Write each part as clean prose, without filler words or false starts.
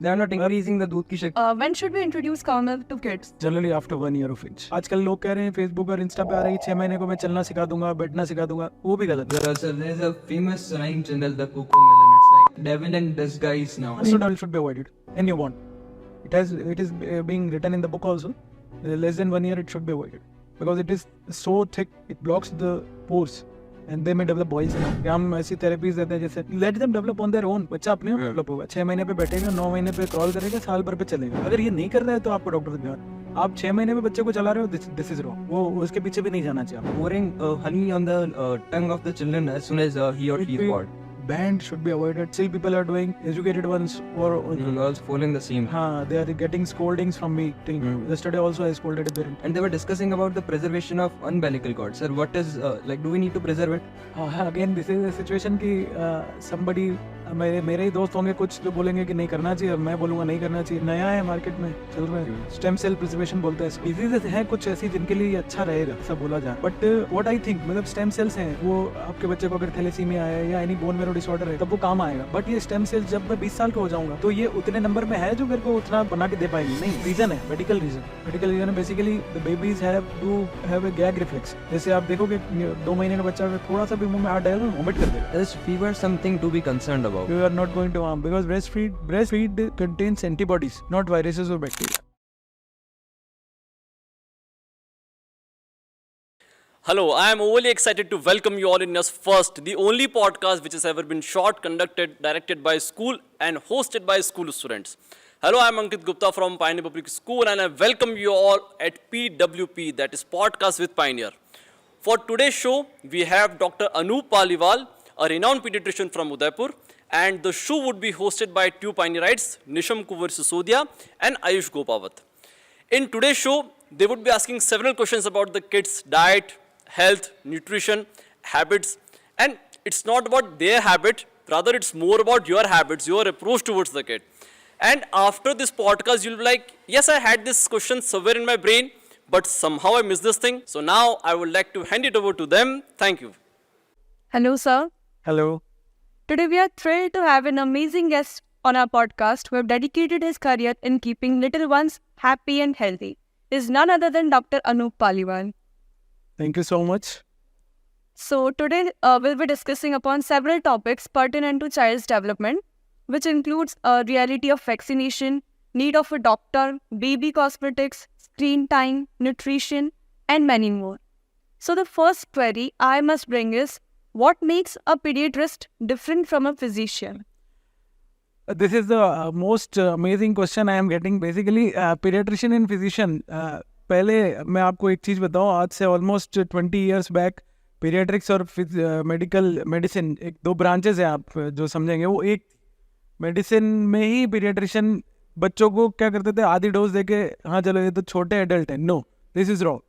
They are not increasing the दूध की शक्ति. When should we introduce cow milk to kids? Generally after 1 year of age. आजकल लोग कह रहे हैं फेसबुक और इंस्टा पे आ रही है 6 महीने को मैं चलना सिखा दूंगा, बैठना सिखा दूंगा, वो भी गलत है. There's a famous rhyme channel, the Cocomelon. It's like devil in disguise now. It should be avoided. And you want. It is being written in the book also. Less than 1 year it should be avoided because it is so thick. It blocks the pores. And they may develop boils. हम ऐसी therapies देते हैं जैसे let them develop on their own. बच्चा अपने आप develop होगा. 6 महीने पे बैठेगा, 9 महीने पे क्रॉल करेगा, साल भर पे चलेगा. अगर ये नहीं कर रहा है तो आपको डॉक्टर से दिखाना. आप 6 महीने में बच्चे को चला रहे हो, this is wrong. वो उसके पीछे भी नहीं जाना चाहिए. Pouring honey on the tongue of the children as soon as he or she is born. Banned should be avoided. Still people are doing, educated ones or Girls following the same. they are getting scoldings from me. Yesterday also I scolded a parent. And they were discussing about the preservation of umbilical cord. Sir, what is do we need to preserve it? Again, this is a situation कि somebody मेरे ही दोस्त होंगे कुछ जो बोलेंगे कि नहीं करना चाहिए, मैं बोलूँगा नहीं करना चाहिए. नया है मार्केट में चल रहा है, स्टेम सेल प्रिजर्वेशन बोलते हैं. डिजीजेस हैं कुछ ऐसी जिनके लिए ये अच्छा रहेगा, सब बोला जाए. बट व्हाट आई थिंक, मतलब स्टेम सेल्स हैं, वो आपके बच्चे को अगर थैलेसीमिया है या एनी बोन मैरो डिसऑर्डर है तब वो काम आएगा. बट ये स्टेम सेल्स जब मैं 20 साल का हो जाऊंगा तो ये उतने नंबर में है जो मेरे को उतना बना के दे पाएंगे. नहीं, रीजन है मेडिकल रीजन है. Basically the babies have a gag reflex. जैसे आप देखोगे 2 महीने का बच्चा अगर थोड़ा सा भी मुंह में हाथ डालेगा वोमिट कर देगा. Is fever something to be concerned about? You are not going to harm because breastfeed contains antibodies, not viruses or bacteria. Hello, I am overly excited to welcome you all in your first, the only podcast which has ever been shot, conducted, directed by school and hosted by school students. Hello, I am Ankit Gupta from Pioneer Public School and I welcome you all at PWP, that is Podcast with Pioneer. For today's show, we have Dr. Anup Paliwal, a renowned pediatrician from Udaipur, and the show would be hosted by two pioneerites, Nisham Kuvar Sisodia and Ayush Gopawat. In today's show, they would be asking several questions about the kids' diet, health, nutrition, habits, and it's not about their habit, rather it's more about your habits, your approach towards the kid. And after this podcast, you'll be like, yes, I had this question somewhere in my brain, but somehow I missed this thing. So now I would like to hand it over to them. Thank you. Hello, sir. Hello. Today we are thrilled to have an amazing guest on our podcast who have dedicated his career in keeping little ones happy and healthy. He is none other than Dr. Anup Paliwal. Thank you so much. So today we'll be discussing upon several topics pertinent to child's development, which includes reality of vaccination, need of a doctor, baby cosmetics, screen time, nutrition, and many more. So the first query I must bring is, what makes a pediatrist different from a physician? This is the most amazing question I am getting. Basically, pediatrician and physician. पहले मैं आपको एक चीज़ बताऊँ, आज से almost 20 years back paediatrics और medical medicine एक दो ब्रांचेस हैं. आप जो समझेंगे वो एक मेडिसिन में ही पीडियाट्रिशियन बच्चों को क्या करते थे, आधी डोज देके हाँ चलो ये तो छोटे एडल्ट हैं. No, this is wrong.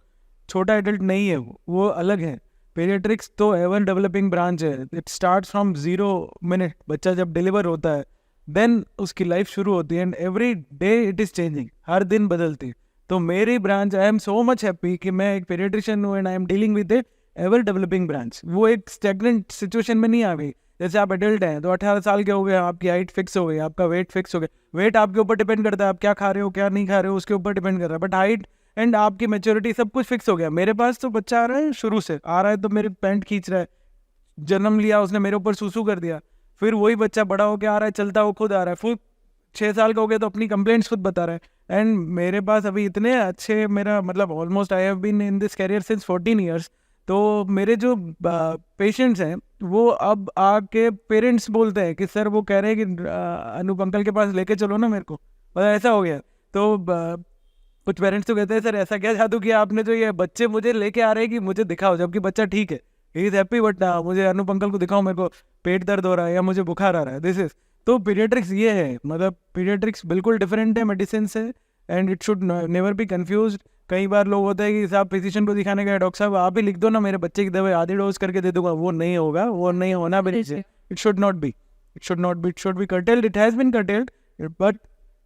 छोटा एडल्ट नहीं है, वो अलग है. पीडियाट्रिक्स तो एवर डेवलपिंग ब्रांच है. It start from 0 minute. बच्चा जब डिलीवर होता है देन उसकी लाइफ शुरू होती है and every day it is changing. हर दिन बदलती. तो मेरी branch, I am so much happy कि मैं एक पीडियाट्रिशियन हूँ and I am dealing with a ever developing branch. वो एक स्टैग्नेंट सिचुएशन में नहीं आ गई. जैसे आप एडल्ट हैं तो 18 साल के हो गए, आपकी हाइट फिक्स हो गई, आपका वेट फिक्स हो गया. वेट आपके ऊपर डिपेंड करता है, आप क्या खा रहे हो क्या नहीं खा रहे हो उसके ऊपर डिपेंड कर रहा है. बट हाइट एंड आपकी मैच्योरिटी सब कुछ फिक्स हो गया. मेरे पास तो बच्चा आ रहा है, शुरू से आ रहा है तो मेरे पैंट खींच रहा है. जन्म लिया उसने मेरे ऊपर सूसू कर दिया. फिर वही बच्चा बड़ा होकर आ रहा है, चलता वो खुद आ रहा है. फिर 6 साल का हो गया तो अपनी कंप्लेंट्स खुद बता रहा है. एंड मेरे पास अभी इतने अच्छे, मेरा मतलब almost I have been in this career since 14 years. तो मेरे जो पेशेंट्स हैं वो अब आके पेरेंट्स बोलते हैं कि सर वो कह रहे हैं कि अनूप अंकल के पास लेके चलो ना मेरे को, मतलब ऐसा हो गया. तो कुछ पेरेंट्स तो कहते हैं सर ऐसा क्या जादू किया आपने जो ये बच्चे मुझे लेके आ रहे हैं कि मुझे दिखाओ, जबकि बच्चा ठीक है, ही इज़ हैप्पी, बट मुझे अनूप अंकल को दिखाओ, मेरे को पेट दर्द हो रहा है या मुझे बुखार आ रहा है. दिस इज तो पीडियाट्रिक्स ये है. मतलब पीडियाट्रिक्स बिल्कुल डिफरेंट है मेडिसिन से and it should never be confused. कई बार लोग होता है कि साहब फिजिशियन को दिखाने गए, डॉक्टर साहब आप ही लिख दो ना मेरे बच्चे की दवाई आधी डोज करके दे दूंगा. वो नहीं होगा, वो नहीं होना भी नहीं. It should not be, it should be curtailed. It has been curtailed, but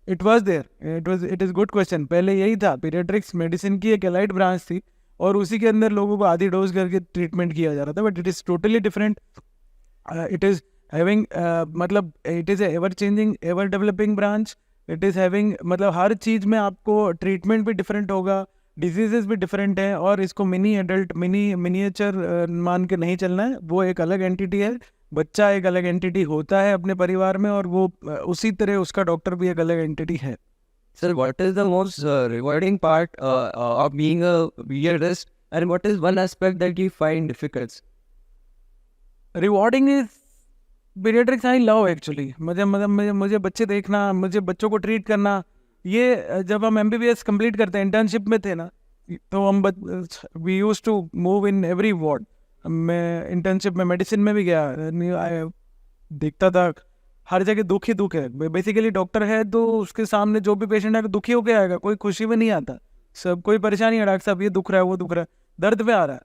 it was there. It is good question. पहले यही था, पीडियाट्रिक्स मेडिसिन की एक एलाइड ब्रांच थी और उसी के अंदर लोगों को आधी डोज करके ट्रीटमेंट किया जा रहा था. But it is totally different. It is having मतलब it is a ever changing, ever developing branch. It is having, मतलब हर चीज़ में आपको ट्रीटमेंट भी डिफरेंट होगा, डिजीजेस भी डिफरेंट हैं, और इसको मिनी एडल्ट मिनिएचर मान के नहीं चलना है। वो एक अलग एंटिटी है, बच्चा एक अलग एंटिटी होता है अपने परिवार में, और वो उसी तरह उसका डॉक्टर भी एक अलग एंटिटी है। Sir, what is the most rewarding part of being a pediatrist, and what is one aspect that you find difficult? Rewarding is paediatrics I love actually. मुझे बच्चे देखना, मुझे बच्चों को ट्रीट करना, ये जब हम MBBS कंप्लीट करते हैं, इंटर्नशिप में थे ना, तो हम we use to move in every ward. मैं इंटर्नशिप में मेडिसिन में भी गया, देखता था हर जगह दुख ही दुख है। बेसिकली डॉक्टर है तो उसके सामने जो भी पेशेंट है दुखी होके आएगा, कोई खुशी में नहीं आता, सब कोई परेशानी है, डॉक्टर साहब ये दुख रहा है, वो दुख रहा है, दर्द में आ रहा है।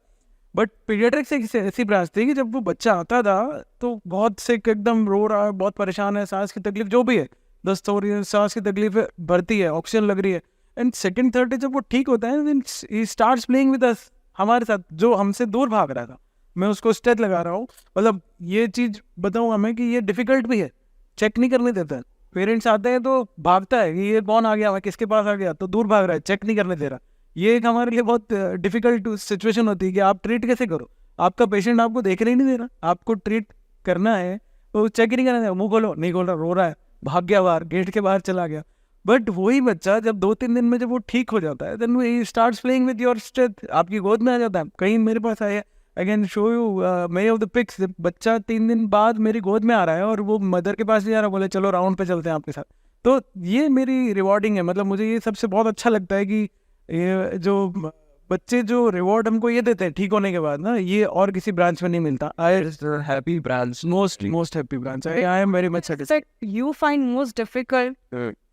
बट पीडियाट्रिक्स एक ऐसी ब्रांच थी कि जब वो बच्चा आता था तो बहुत सिक, एकदम रो रहा है, बहुत परेशान है, सांस की तकलीफ जो भी है, दस्त हो रही है, सांस की तकलीफ बढ़ती है, ऑक्सीजन लग रही है, एंड सेकंड थर्ड डे जब वो ठीक होता है, देन ही स्टार्ट्स प्लेइंग विद अस, हमारे साथ, जो हमसे दूर भाग रहा था। मैं उसको स्टेच लगा रहा हूँ। मतलब ये चीज़ बताऊँगा मैं कि ये डिफिकल्ट भी है, चेक नहीं करने देता है। पेरेंट्स आते हैं तो भागता है कि ये कौन आ गया, मैं किसके पास आ गया, तो दूर भाग रहा है, चेक नहीं करने दे रहा। ये एक हमारे लिए बहुत डिफिकल्ट सिचुएशन होती है कि आप ट्रीट कैसे करो, आपका पेशेंट आपको देखने ही नहीं दे रहा, आपको ट्रीट करना है तो चेक ही नहीं करना है, मुँह खोलो, नहीं खोल रहा, रो रहा है, भाग गया बाहर, गेट के बाहर चला गया। बट वही बच्चा जब 2-3 दिन में जब वो ठीक हो जाता है, देन ही starts playing with your strength, आपकी गोद में आ जाता है। कहीं मेरे पास आया, I can show you many of the pics, बच्चा 3 दिन बाद मेरी गोद में आ रहा है और वो मदर के पास नहीं आ रहा, बोले चलो राउंड पे चलते हैं आपके साथ। तो ये मेरी रिवॉर्डिंग है, मतलब मुझे ये सबसे बहुत अच्छा लगता है कि ये जो बच्चे जो रिवॉर्ड हमको ये देते हैं ठीक होने के बाद ना, ये और किसी ब्रांच में नहीं मिलता। I It's the happy branch. Most happy branch, I am very much satisfied. That you find most difficult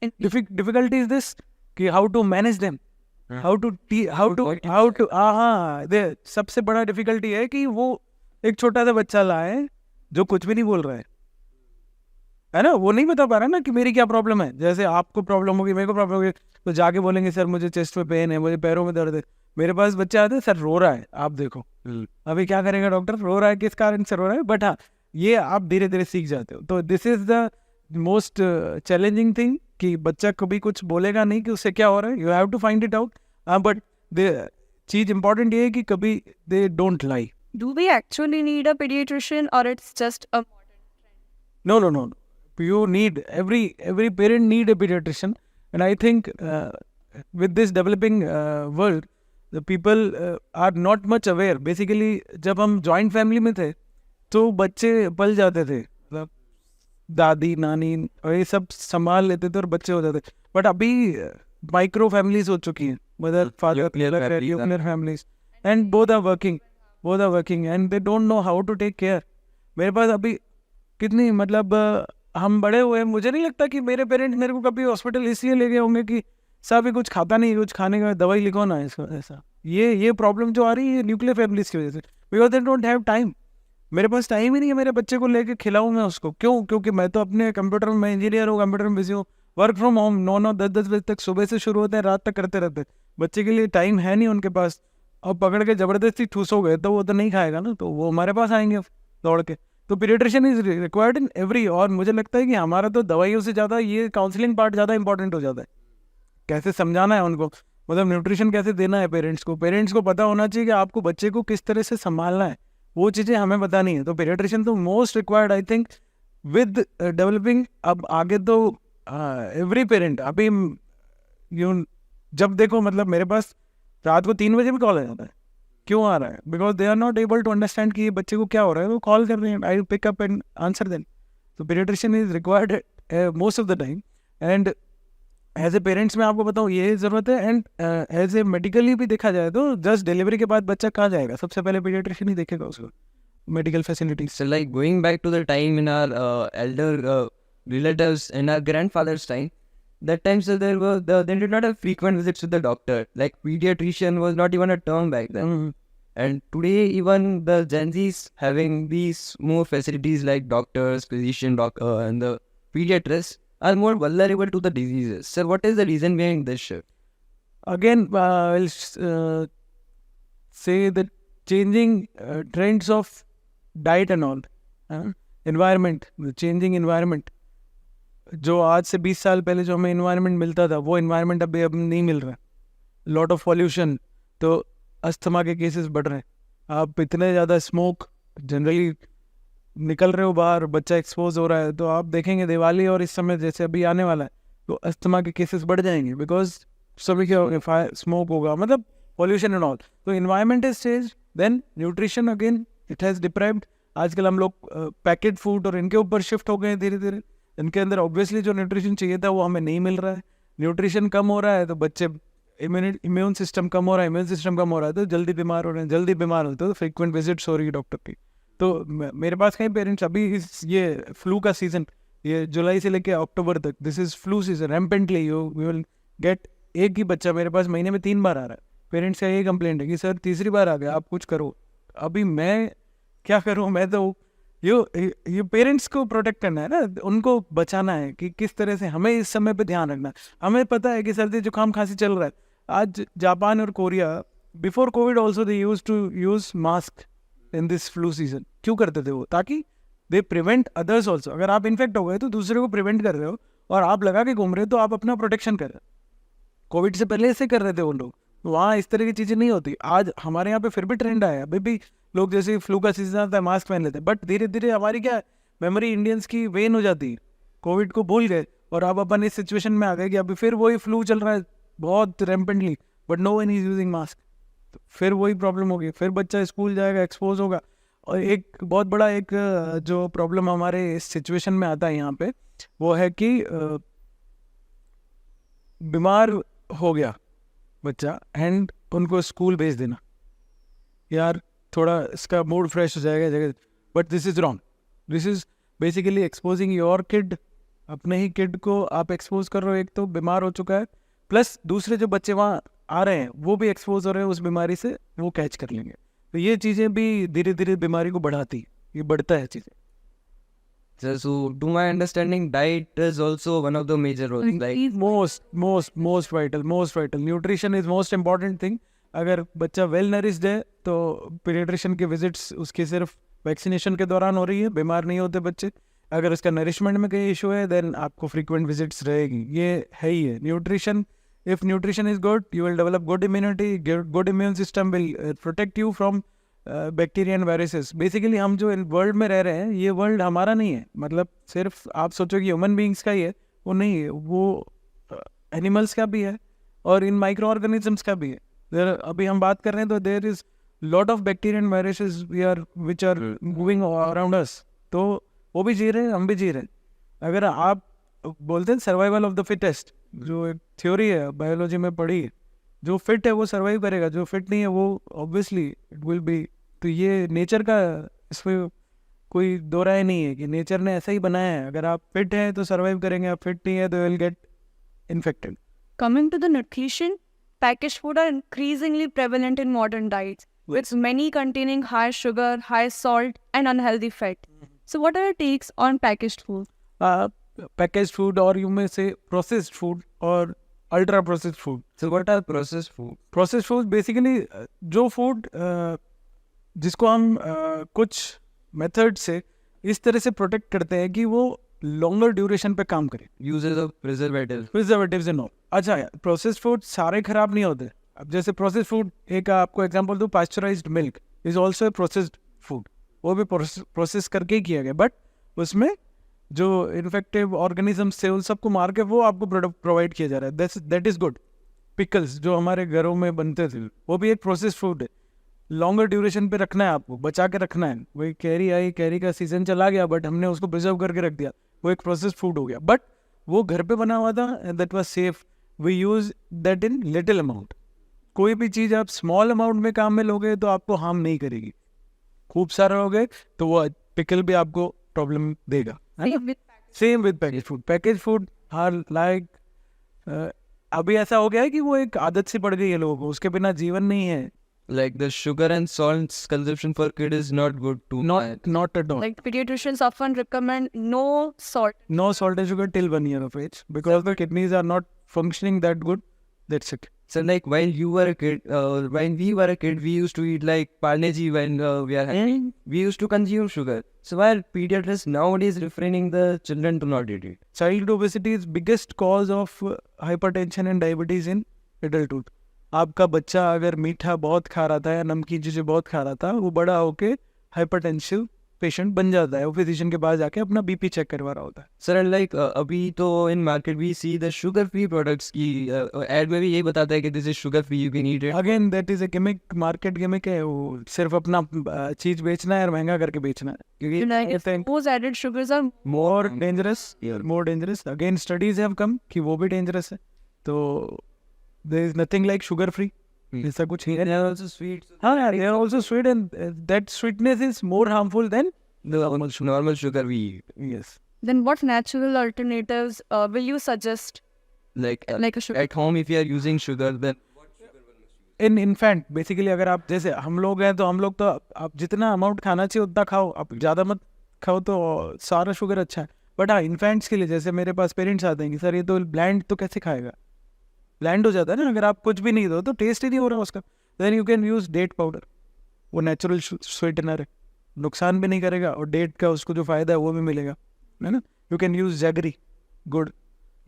in difficulty is this कि how to manage them, how to हाँ, दे सबसे बड़ा डिफिकल्टी है कि वो एक छोटा सा बच्चा लाए जो कुछ भी नहीं बोल रहा है ना, वो नहीं बता पा रहा ना कि मेरी क्या प्रॉब्लम है। जैसे आपको प्रॉब्लम होगी, मेरे को प्रॉब्लम होगी, तो जाके बोलेंगे सर मुझे चेस्ट में पेन है, मुझे पैरों में दर्द है। मेरे पास बच्चे आते हैं, सर रो रहा है, आप देखो अभी क्या करेगा डॉक्टर, रो रहा है, किस कारण से रो रहा है। बट हाँ, ये आप धीरे धीरे सीख जाते हो। तो this is the most challenging thing कि बच्चा कभी कुछ बोलेगा नहीं कि उससे क्या हो रहा है, you have to find it out. But the चीज इंपॉर्टेंट ये है कि कभी they don't lie. do we actually need a pediatrician or it's just a No. You need every parent need a pediatrician, and I think with this developing world, the people are not much aware. Basically, जब हम joint family में थे, तो बच्चे पल जाते थे, मतलब दादी नानी और ये सब संभाल लेते थे और बच्चे हो जाते। बट अभी माइक्रो फैमिलीज हो चुकी हैं, mother father nuclear families, and both are working and they don't know how to take care. मेरे पास अभी कितनी, मतलब हम बड़े हुए, मुझे नहीं लगता कि मेरे पेरेंट्स मेरे को कभी हॉस्पिटल इसलिए ले गए होंगे कि साहब ये कुछ खाता नहीं, कुछ खाने का दवाई लिखो ना, इसको ऐसा। ये प्रॉब्लम जो आ रही है न्यूक्लियर फैमिलीज की वजह से, because they don't have time. मेरे पास टाइम ही नहीं है मेरे बच्चे को लेके खिलाऊं मैं उसको, क्यों? क्योंकि मैं तो अपने कंप्यूटर में, मैं इंजीनियर हूँ, कंप्यूटर में बिजी हूँ, वर्क फ्रॉम होम 9-9 10-10 बजे तक, सुबह से शुरू होते हैं, रात तक करते रहते। बच्चे के लिए टाइम है नहीं उनके पास, और पकड़ के ज़बरदस्ती ठूस हो गए तो वो तो नहीं खाएगा ना, तो वो हमारे पास आएंगे दौड़ के। तो paediatrician is required in every. और मुझे लगता है कि हमारा तो दवाइयों से ज़्यादा ये काउंसलिंग पार्ट ज़्यादा इंपॉर्टेंट हो जाता है। कैसे समझाना है उनको, मतलब न्यूट्रिशन कैसे देना है पेरेंट्स को पता होना चाहिए कि आपको बच्चे को किस तरह से संभालना है, वो चीज़ें हमें पता नहीं है। तो पीडियाट्रिशियन तो most required, I think with developing. अब आगे तो एवरी पेरेंट, अभी जब देखो, मतलब मेरे पास रात को 3 बजे भी कॉल आ जाता है। क्यों आ रहा है? Because they are not able to understand कि ये बच्चे को क्या हो रहा है, वो कॉल कर रहे हैं, I pick up and answer them. तो paediatrician is required most of the time. And as a parents मैं आपको बताऊँ ये ज़रूरत है। एंड एज ए मेडिकली भी देखा जाए तो जस्ट डिलीवरी के बाद बच्चा कहाँ जाएगा, सबसे पहले पीडियाट्रिशियन ही देखेगा उसको, medical facilities. So, like going back to the time in our elder relatives in our grandfather's time, that time so they did not have frequent visits to the doctor. Like pediatrician was not even a term back then. And today, even the Gen Z's having these more facilities like doctors, and the pediatrists are more vulnerable to the diseases. So, what is the reason behind this shift? Again, I'll say that changing trends of diet and all, environment, the changing environment. जो आज से 20 साल पहले जो हमें environment मिलता था वो इन्वायरमेंट अभी अब नहीं मिल रहा है. लॉट ऑफ पॉल्यूशन, तो अस्थमा के केसेस बढ़ रहे हैं. आप इतने ज़्यादा स्मोक जनरली निकल रहे हो बाहर, बच्चा एक्सपोज हो रहा है, तो आप देखेंगे दिवाली और इस समय जैसे अभी आने वाला है तो अस्थमा के केसेस बढ़ जाएंगे. बिकॉज सभी क्या होगा, स्मोक होगा, मतलब पॉल्यूशन एंड ऑल. तो environment is change, then nutrition again it has deprived. आजकल हम लोग पैकेट फूड और इनके ऊपर शिफ्ट हो गए धीरे धीरे. इनके अंदर ऑब्वियसली जो न्यूट्रिशन चाहिए था वो हमें नहीं मिल रहा है. न्यूट्रिशन कम हो रहा है तो बच्चे इम्यून सिस्टम कम हो रहा है, इम्यून सिस्टम कम हो रहा है तो जल्दी बीमार हो रहे हैं, जल्दी बीमार होते हैं तो फ्रीक्वेंट विजिट्स हो रही है डॉक्टर की. तो मेरे पास कई पेरेंट्स अभी ये फ्लू का सीजन, ये जुलाई से लेके अक्टूबर तक, this is flu season rampantly. You will get एक ही बच्चा मेरे पास महीने में 3 बार आ रहा है. पेरेंट्स का यही कंप्लेंट है कि सर तीसरी बार आ गया, आप कुछ करो. अभी मैं क्या करूँ, मैं तो ये पेरेंट्स को प्रोटेक्ट करना है ना, उनको बचाना है कि किस तरह से हमें इस समय पे ध्यान रखना है. हमें पता है कि सर्दी जुकाम खांसी चल रहा है. आज जापान और Korea before Covid also they use to use mask in this flu season. क्यों करते थे वो? ताकि दे प्रिवेंट अदर्स ऑल्सो. अगर आप इन्फेक्ट हो गए तो दूसरे को प्रिवेंट कर रहे हो और आप लगा के घूम रहे हो तो आप अपना प्रोटेक्शन कर रहे हो. कोविड से पहले ऐसे कर रहे थे वो लोग, वहाँ इस तरह की चीज़ें नहीं होती. आज हमारे यहाँ पे फिर भी ट्रेंड आया, अभी भी लोग जैसे फ्लू का सीजन आता है मास्क पहन लेते हैं. बट धीरे धीरे हमारी क्या मेमोरी इंडियंस की वेन हो जाती है, कोविड को भूल गए और अब अपन इस सिचुएशन में आ गए कि अभी फिर वही फ्लू चल रहा है बहुत rampantly, but no one is using mask. तो फिर वही प्रॉब्लम होगी, फिर बच्चा स्कूल जाएगा, एक्सपोज होगा. और एक बहुत बड़ा एक जो प्रॉब्लम हमारे इस सिचुएशन में आता है यहाँ पे वो है कि बीमार हो गया बच्चा एंड उनको स्कूल भेज देना, यार थोड़ा इसका मूड फ्रेश हो जाएगा जगह. But this is wrong. This is basically exposing your kid. अपने ही किड को आप एक्सपोज कर रहे हो. एक तो बीमार हो चुका है, प्लस दूसरे जो बच्चे वहाँ आ रहे हैं वो भी एक्सपोज हो रहे हैं उस बीमारी से, वो कैच कर लेंगे. तो ये चीज़ें भी धीरे धीरे बीमारी को बढ़ाती है, ये बढ़ता है चीज़ें. So to my understanding, diet is also one of the major roles. Like most vital. Nutrition is most important thing. अगर बच्चा वेल नरिश्ड है तो पीडियाट्रिशियन के विजिट्स उसके सिर्फ वैक्सीनेशन के दौरान हो रही है, बीमार नहीं होते बच्चे. अगर उसका नरिशमेंट में कोई इशू है देन आपको फ्रीक्वेंट विजिट्स रहेगी. ये है ही है nutrition. If nutrition is good you will develop good immunity, good immune system will protect you from bacteria and viruses. Basically हम जो वर्ल्ड में रह रहे हैं ये वर्ल्ड हमारा नहीं है. मतलब सिर्फ आप सोचो कि ह्यूमन बींग्स का ही है, वो नहीं है. वो एनिमल्स का भी है और इन माइक्रो ऑर्गेनिजम्स का भी है. अभी हम बात कर रहे हैं तो there is lot of bacteria and viruses we are which are moving around us. तो वो भी जी रहे हैं, हम भी जी रहे हैं. अगर आप बोलते हैं सर्वाइवल ऑफ द फिटेस्ट, जो एक थ्योरी है बायोलॉजी में पढ़ी है, जो फिट है वो सर्वाइव करेगा, जो फिट नहीं है वो ऑब्वियसली इट विल बी. तो ये नेचर का, इसमें कोई दो राय नहीं है कि नेचर ने ऐसा ही बनाया है. अगर आप फिट हैं तो सर्वाइव करेंगे, आप फिट नहीं है तो will get infected. Coming to the nutrition, packaged food are increasingly prevalent in modern diets, with many containing high sugar, high salt, and unhealthy fat. So, what are your takes on packaged food? Packaged food, or you may say processed food or ultra processed food. so what are processed food? Processed food basically जो food जिसको हम कुछ method से इस तरह से protect करते हैं कि वो लॉन्गर ड्यूरेशन पे काम करे. Uses of preservatives. Preservatives and all. अच्छा, प्रोसेस्ड फूड सारे खराब नहीं होते. अब जैसे प्रोसेस्ड फूड, एक आपको एग्जांपल दूं, pasteurised milk is also a processed food. वो भी प्रोसेस करके ही किया गया, बट उसमें जो इन्फेक्टिव ऑर्गेनिजम्स थे उन सबको मार के वो आपको प्रोडक्ट प्रोवाइड किया जा रहा है. That is good. पिकल्स जो हमारे घरों में बनते थे वो भी एक प्रोसेस्ड फूड है. लॉन्गर ड्यूरेशन पे रखना है, आपको बचा के रखना है. वही कैरी आई, कैरी का सीजन चला गया बट हमने उसको प्रिजर्व करके रख दिया, वो एक प्रोसेस्ड फूड हो गया. बट वो घर पे बना हुआ था and that was safe. We use that in little amount. कोई भी चीज़ आप स्मॉल अमाउंट में काम में लोगे तो आपको हार्म नहीं करेगी. खूब सारा हो गए तो वो पिकल भी आपको प्रॉब्लम देगा. Same with package food. Package food are like, अभी ऐसा हो गया है कि वो एक आदत सी पड़ गई है लोगों को, उसके बिना जीवन नहीं है. Like the sugar and salts consumption for kid is not good too. Not at all. Like pediatricians often recommend no salt. No salt and sugar till 1 year of age because the kidneys are not functioning that good. That's it. So like while you were a kid, when we were a kid, we used to eat like Parle-G when we are happy. We used to consume sugar. So while pediatrics nowadays refraining the children to not eat it. Child obesity is biggest cause of hypertension and diabetes in adulthood. आपका बच्चा अगर मीठा बहुत खा रहा था या नमकीन चीज़ें बहुत खा रहा था, वो बड़ा होके हाइपरटेंसिव पेशेंट बन जाता है. वो फिजिशियन के पास जाके अपना बीपी चेक करवा रहा होता है. Sir, and like अभी तो in market we see the sugar free products की ad में भी यही बताता है कि this is sugar free, you can eat it. Again that is a gimmick, market gimmick है. वो सिर्फ अपना चीज़ बेचना है और महंगा करके बेचना है. क्योंकि Like I think those added sugars are more dangerous. Again, studies have come कि वो भी dangerous है. तो there is nothing like sugar free. ऐसा कुछ नहीं है. They are also sweet. हाँ, they are also sweet, and that sweetness is more harmful than The normal sugar we eat. yes. then what natural alternatives will you suggest Like like a sugar? at home if you are using sugar, then in infant basically अगर आप जैसे हम लोग हैं तो हम लोग तो आप जितना अमाउंट खाना चाहिए उतना खाओ, आप ज़्यादा मत खाओ तो सारा शुगर अच्छा है. बट हाँ, इन्फेंट्स के लिए जैसे मेरे पास पेरेंट्स आते हैं कि सर ये तो ब्लैंड तो कैसे खाएगा. ब्लैंड हो जाता है ना अगर आप कुछ भी नहीं दो तो टेस्ट ही नहीं हो रहा उसका. Then you can use date powder. वो नेचुरल स्वीटनर है, नुकसान भी नहीं करेगा और डेट का उसको जो फ़ायदा है वो भी मिलेगा, है ना. यू कैन यूज़ जैगरी गुड़.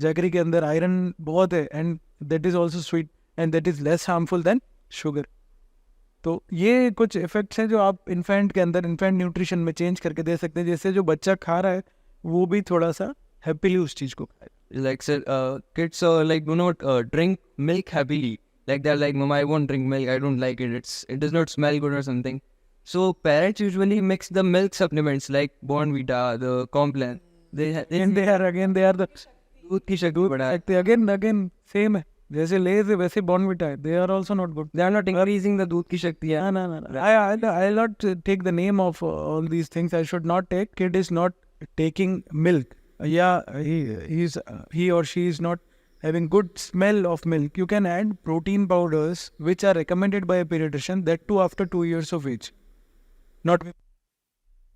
जैगरी के अंदर आयरन बहुत है and that is also sweet and that is less harmful than sugar. तो ये कुछ इफेक्ट्स हैं जो आप इन्फेंट के अंदर इन्फेंट न्यूट्रिशन में चेंज करके दे सकते हैं, जिससे जो बच्चा खा रहा है वो भी थोड़ा सा हैप्पीली उस चीज़ को खाए. like sir, kids like do not drink milk happily. Like they're like, Mama, I won't drink milk. I don't like it. It does not smell good or something. So parents usually mix the milk supplements like Bournvita, the Complan. They and they are the दूध की शक्ति बढ़ा. Again same है. जैसे लेज है वैसे Bournvita है. They are also not good. They are not increasing the दूध की शक्ति. No, no, no, no. I'll not take the name of all these things. I should not take. Kid is not taking milk. Yeah, he or she is not having good smell of milk. You can add protein powders which are recommended by a pediatrician. That too after 2 years of age. Not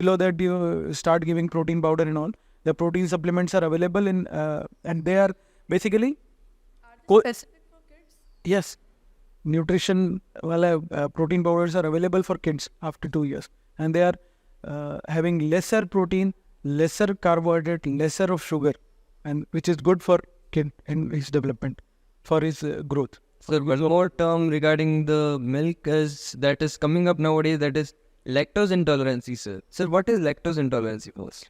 below that you start giving protein powder and all. The protein supplements are available in and they are basically Specific for kids? yes. Nutrition wala protein powders are available for kids after 2 years, and they are having lesser protein, lesser carbohydrate, lesser of sugar, and which is good for kid and his development, for his growth. So one more term regarding the milk that is coming up nowadays, that is lactose intolerance, sir. Sir, what is lactose intolerance first?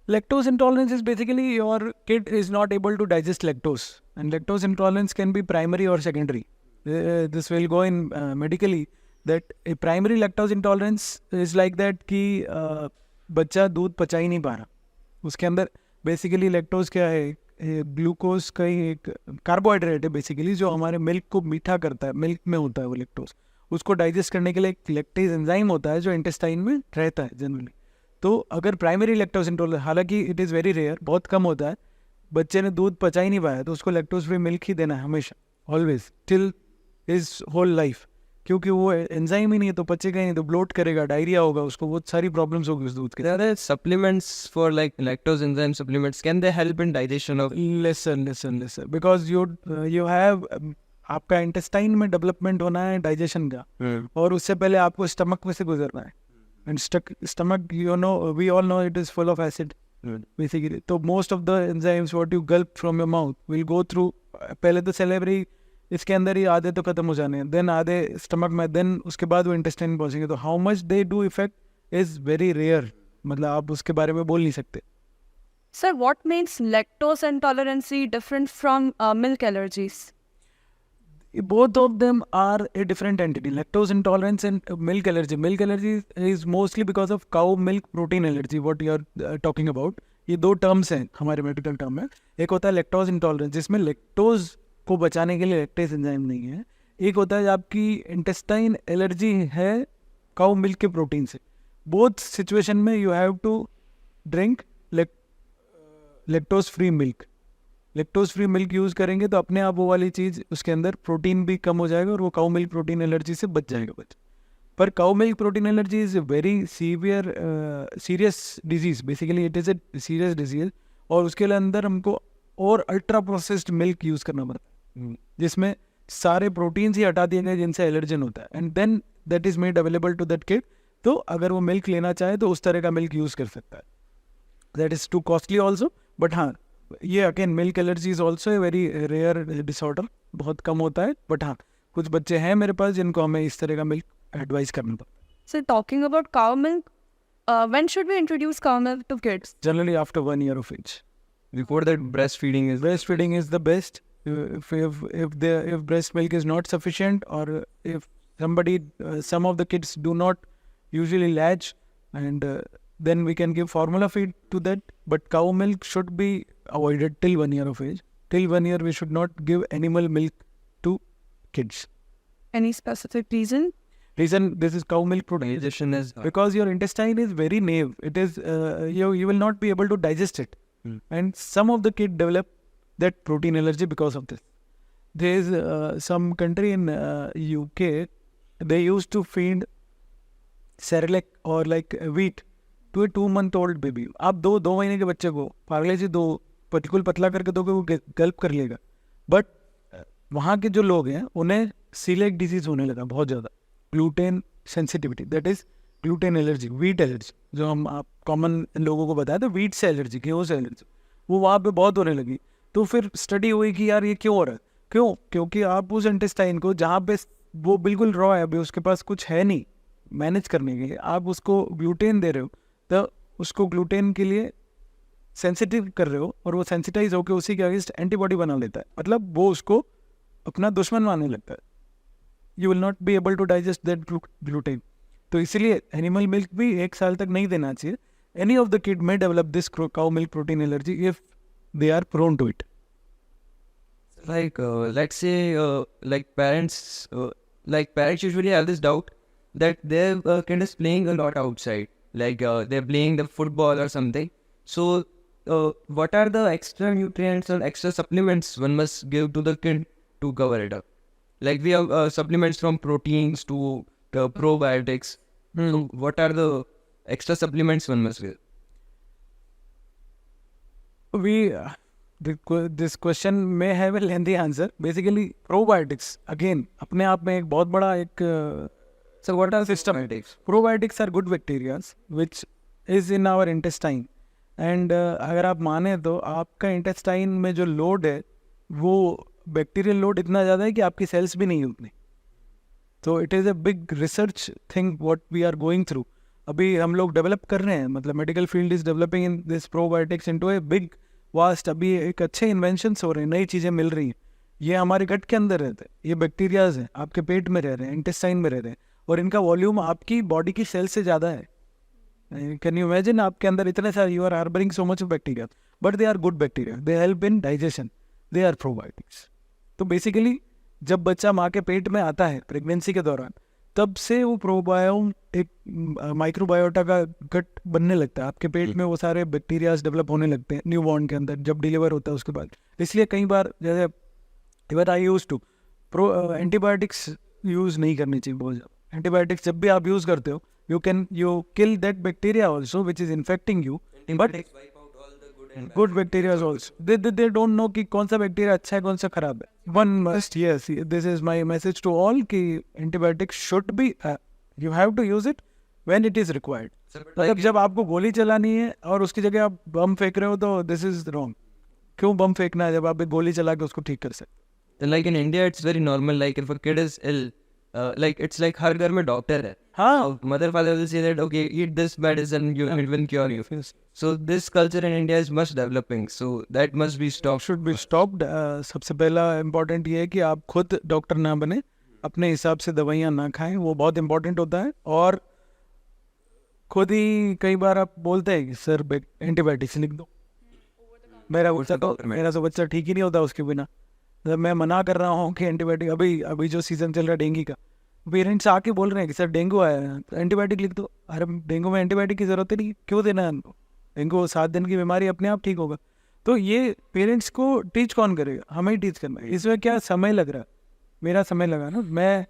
Lactose intolerance is basically your kid is not able to digest lactose, and lactose intolerance can be primary or secondary. This will go in medically that a primary lactose intolerance is like that कि बच्चा दूध पचा ही नहीं पा रहा. उसके अंदर basically lactose क्या है, ग्लूकोज का ही एक कार्बोहाइड्रेट है बेसिकली, जो हमारे मिल्क को मीठा करता है. मिल्क में होता है वो लैक्टोज. उसको डाइजेस्ट करने के लिए एक लैक्टेज एंजाइम होता है जो इंटेस्टाइन में रहता है जनरली. तो अगर प्राइमरी लैक्टोज इंटॉलरेंस, हालांकि इट इज़ वेरी रेयर, बहुत कम होता है, बच्चे ने दूध पचा ही नहीं पाया तो उसको लैक्टोज फ्री मिल्क ही देना है हमेशा, always, till his whole life. क्योंकि वो एंजाइम ही नहीं है तो पचेगा ही नहीं, तो ब्लोट करेगा, डायरिया होगा उसको, बहुत सारी प्रॉब्लम्स होगी उस दूध के. There are supplements for like lactose enzyme supplements. Can they help in digestion of? Lesson because you have आपका इंटेस्टाइन में डेवलपमेंट होना है डाइजेशन का, और उससे पहले आपको स्टमक में से गुजरना है. And stomach you know, we all know it is full of acid basically. तो most of the enzymes what you gulp from your mouth will go through, पहले तो सेलेब्री इसके अंदर ही आधे तो खत्म हो जाने हैं, देन आधे स्टमक में, देन उसके बाद वो इंटेस्टाइन पहुंचेंगे. तो how much they do effect is very rare, मतलब आप उसके बारे में बोल नहीं सकते. Sir, what makes lactose intolerance different from milk allergies? Both of them are a different entity. Lactose intolerance and milk allergy. Milk allergy is mostly because of cow milk protein allergy, what you are talking about. ये दो terms हैं हमारे medical term में. एक होता है lactose intolerance जिसमें lactose को बचाने के लिए लैक्टेज एंजाइम नहीं है. एक होता है आपकी इंटेस्टाइन एलर्जी है काउ मिल्क के प्रोटीन से. बोथ सिचुएशन में you have to drink lactose free milk. Lactose free milk use करेंगे तो अपने आप वो वाली चीज़ उसके अंदर प्रोटीन भी कम हो जाएगा और वो काउ मिल्क प्रोटीन एलर्जी से बच जाएगा बच्चा. पर cow milk protein allergy is very serious disease. Basically it is a serious disease, और उसके अंदर हमको और अल्ट्रा प्रोसेस्ड मिल्क यूज़ करना पड़ता है जिसमें सारे प्रोटीन्स ही हटा दिए गए जिनसे एलर्जन होता है, and then that is made available to that kid. तो अगर वो मिल्क लेना चाहे तो उस तरह का मिल्क यूज़ कर सकता है. That is too costly also, but हाँ, ये again milk allergy is also a very rare disorder, बहुत कम होता है. बट हाँ, कुछ बच्चे हैं मेरे पास जिनको हमें इस तरह का मिल्क एडवाइस करना पड़ता है. So talking about cow milk, when should we introduce cow milk to kids? Generally after 1 year of age. Before that, breastfeeding is Breastfeeding is the best. If breast milk is not sufficient, or if some of the kids do not usually latch, and then we can give formula feed to that. But cow milk should be avoided till 1 year of age. Till 1 year, we should not give animal milk to kids. Any specific reason? Reason, this is cow milk protein. digestion is Because your intestine is very naive. It is you will not be able to digest it. And some of the kids develop that protein allergy because of this. There is some country in UK, they used to feed Cerelac or like wheat to a 2-month-old baby. आप दो महीने के बच्चे को पार्ले जी दो बिल्कुल पतला करके दोगे, वो गल्प कर लेगा. बट वहाँ के जो लोग हैं उन्हें सीलेक डिजीज होने लगा बहुत ज़्यादा. Gluten sensitivity, that is gluten allergy, wheat allergy, जो हम आप कॉमन लोगों को बताया था, वीट से एलर्जी, गेहूँ से एलर्जी, वो वहाँ पे बहुत होने लगी. तो फिर स्टडी हुई कि यार ये क्यों हो रहा है. क्योंकि आप उस इंटेस्टाइन को जहाँ पे वो बिल्कुल रॉ है, अभी उसके पास कुछ है नहीं मैनेज करने के लिए, आप उसको ग्लूटेन दे रहे हो, तो उसको ग्लूटेन के लिए सेंसिटिव कर रहे हो, और वो सेंसिटाइज होकर उसी के अगेंस्ट एंटीबॉडी बना लेता है. मतलब वो उसको अपना दुश्मन मानने लगता है. You will not be able to digest that gluten. तो इसीलिए एनिमल मिल्क भी 1 साल तक नहीं देना चाहिए. Any of the kid may develop this cow milk protein allergy if they are prone to it. like let's say parents usually have this doubt that their kid is playing a lot outside, like they're playing the football or something. So what are the extra nutrients or extra supplements one must give to the kid to cover it up? Like we have supplements from proteins to probiotics. So what are the extra supplements one must give? This question may have a lengthy answer. Basically, probiotics again अपने आप में एक बहुत बड़ा एक So what are system. probiotics? Probiotics are good bacteria which is in our intestine. And अगर आप माने तो आपका intestine में जो लोड है वो बैक्टीरियल लोड इतना ज़्यादा है कि आपकी सेल्स भी नहीं उतनी. तो it is a big research thing what we are going through. अभी हम लोग डेवलप कर रहे हैं, मतलब medical field is developing in this probiotics into a big vast. अभी एक अच्छे इन्वेंशंस हो रहे हैं, नई चीज़ें मिल रही हैं. ये हमारे गट के अंदर रहते हैं, ये बैक्टीरियाज हैं, आपके पेट में रह रहे हैं, इंटेस्टाइन में रह रहे हैं, और इनका वॉल्यूम आपकी बॉडी की सेल से ज़्यादा है. कैन यू इमेजिन, आपके अंदर इतने सारे, you are harbouring so much bacteria, but they are good bacteria, they help in digestion, they are probiotics. तो बेसिकली जब बच्चा माँ के पेट में आता है प्रेगनेंसी के दौरान, तब से वो प्रोबायोम एक माइक्रोबायोटा का गट बनने लगता है आपके पेट में. वो सारे बैक्टीरियाज डेवलप होने लगते हैं न्यूबॉर्न के अंदर जब डिलीवर होता है उसके बाद. इसलिए कई बार जैसे even I use to antibiotics use नहीं करनी चाहिए बहुत ज़्यादा. एंटीबायोटिक्स जब भी आप यूज़ करते हो, you kill that bacteria also which is infecting you, but good bacteria also they don't know कि कौन सा बैक्टीरिया अच्छा है कौन सा खराब है. One must, yes, this is my message to all कि antibiotics should be you have to use it when it is required. मतलब जब आपको गोली चलानी है और उसकी जगह आप बम फेंक रहे हो तो this is wrong. क्यों बम फेंकना है जब आप एक गोली चला के उसको ठीक कर सकते. Like in India, it's very normal. Like if a kid is ill, like it's like हर घर में डॉक्टर है. हाँ. Mother father will say that okay, eat this medicine, it will cure you. So this culture in India is much developing. So that must be stopped. Should be stopped. सबसे पहला important ये है कि आप खुद doctor ना बने, अपने हिसाब से दवाइयाँ ना खाएं, वो बहुत इम्पोर्टेंट होता है. और खुद ही कई बार आप बोलते हैं कि सर एंटीबायोटिक्स लिख दो, मेरा तो बच्चा ठीक ही नहीं होता उसके बिना. तो मैं मना कर रहा हूँ कि एंटीबायोटिक, अभी जो सीज़न चल रहा है डेंगू का, पेरेंट्स आके बोल रहे हैं कि सर डेंगू आया है तो एंटीबायोटिक लिख दो. अरे डेंगू में एंटीबायोटिक की ज़रूरत ही नहीं, क्यों देना है उनको. डेंगू 7 दिन की बीमारी, अपने आप ठीक होगा. तो ये पेरेंट्स को टीच कौन करेगा, हमें ही टीच करना है. इसमें क्या समय लग रहा है, मेरा समय लगा ना,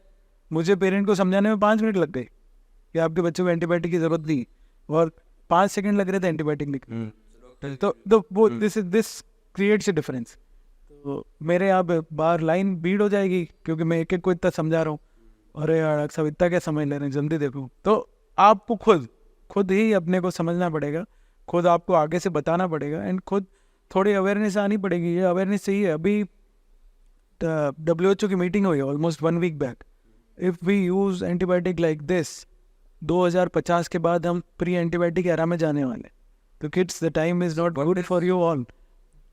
मुझे पेरेंट को समझाने में 5 मिनट लग गए कि आपके बच्चे को एंटीबायोटिक की ज़रूरत नहीं, और 5 सेकेंड लग रहे थे एंटीबायोटिक लिखने. तो वो दिस क्रिएट्स ए डिफरेंस. तो मेरे यहाँ पे बाहर लाइन भीड़ हो जाएगी क्योंकि मैं एक एक को इतना समझा रहा हूँ। अरे यार सब इतना क्या समझ ले रहे हैं, जल्दी देखो। तो आपको खुद ही अपने को समझना पड़ेगा, खुद आपको आगे से बताना पड़ेगा एंड खुद थोड़ी अवेयरनेस आनी पड़ेगी। ये अवेयरनेस चाहिए। अभी WHO की मीटिंग हुई almost 1 week back. If we use antibiotic like this, 2050 के बाद हम प्री एंटीबायोटिक एरा में जाने वाले। तो kids, the time is not good for you all.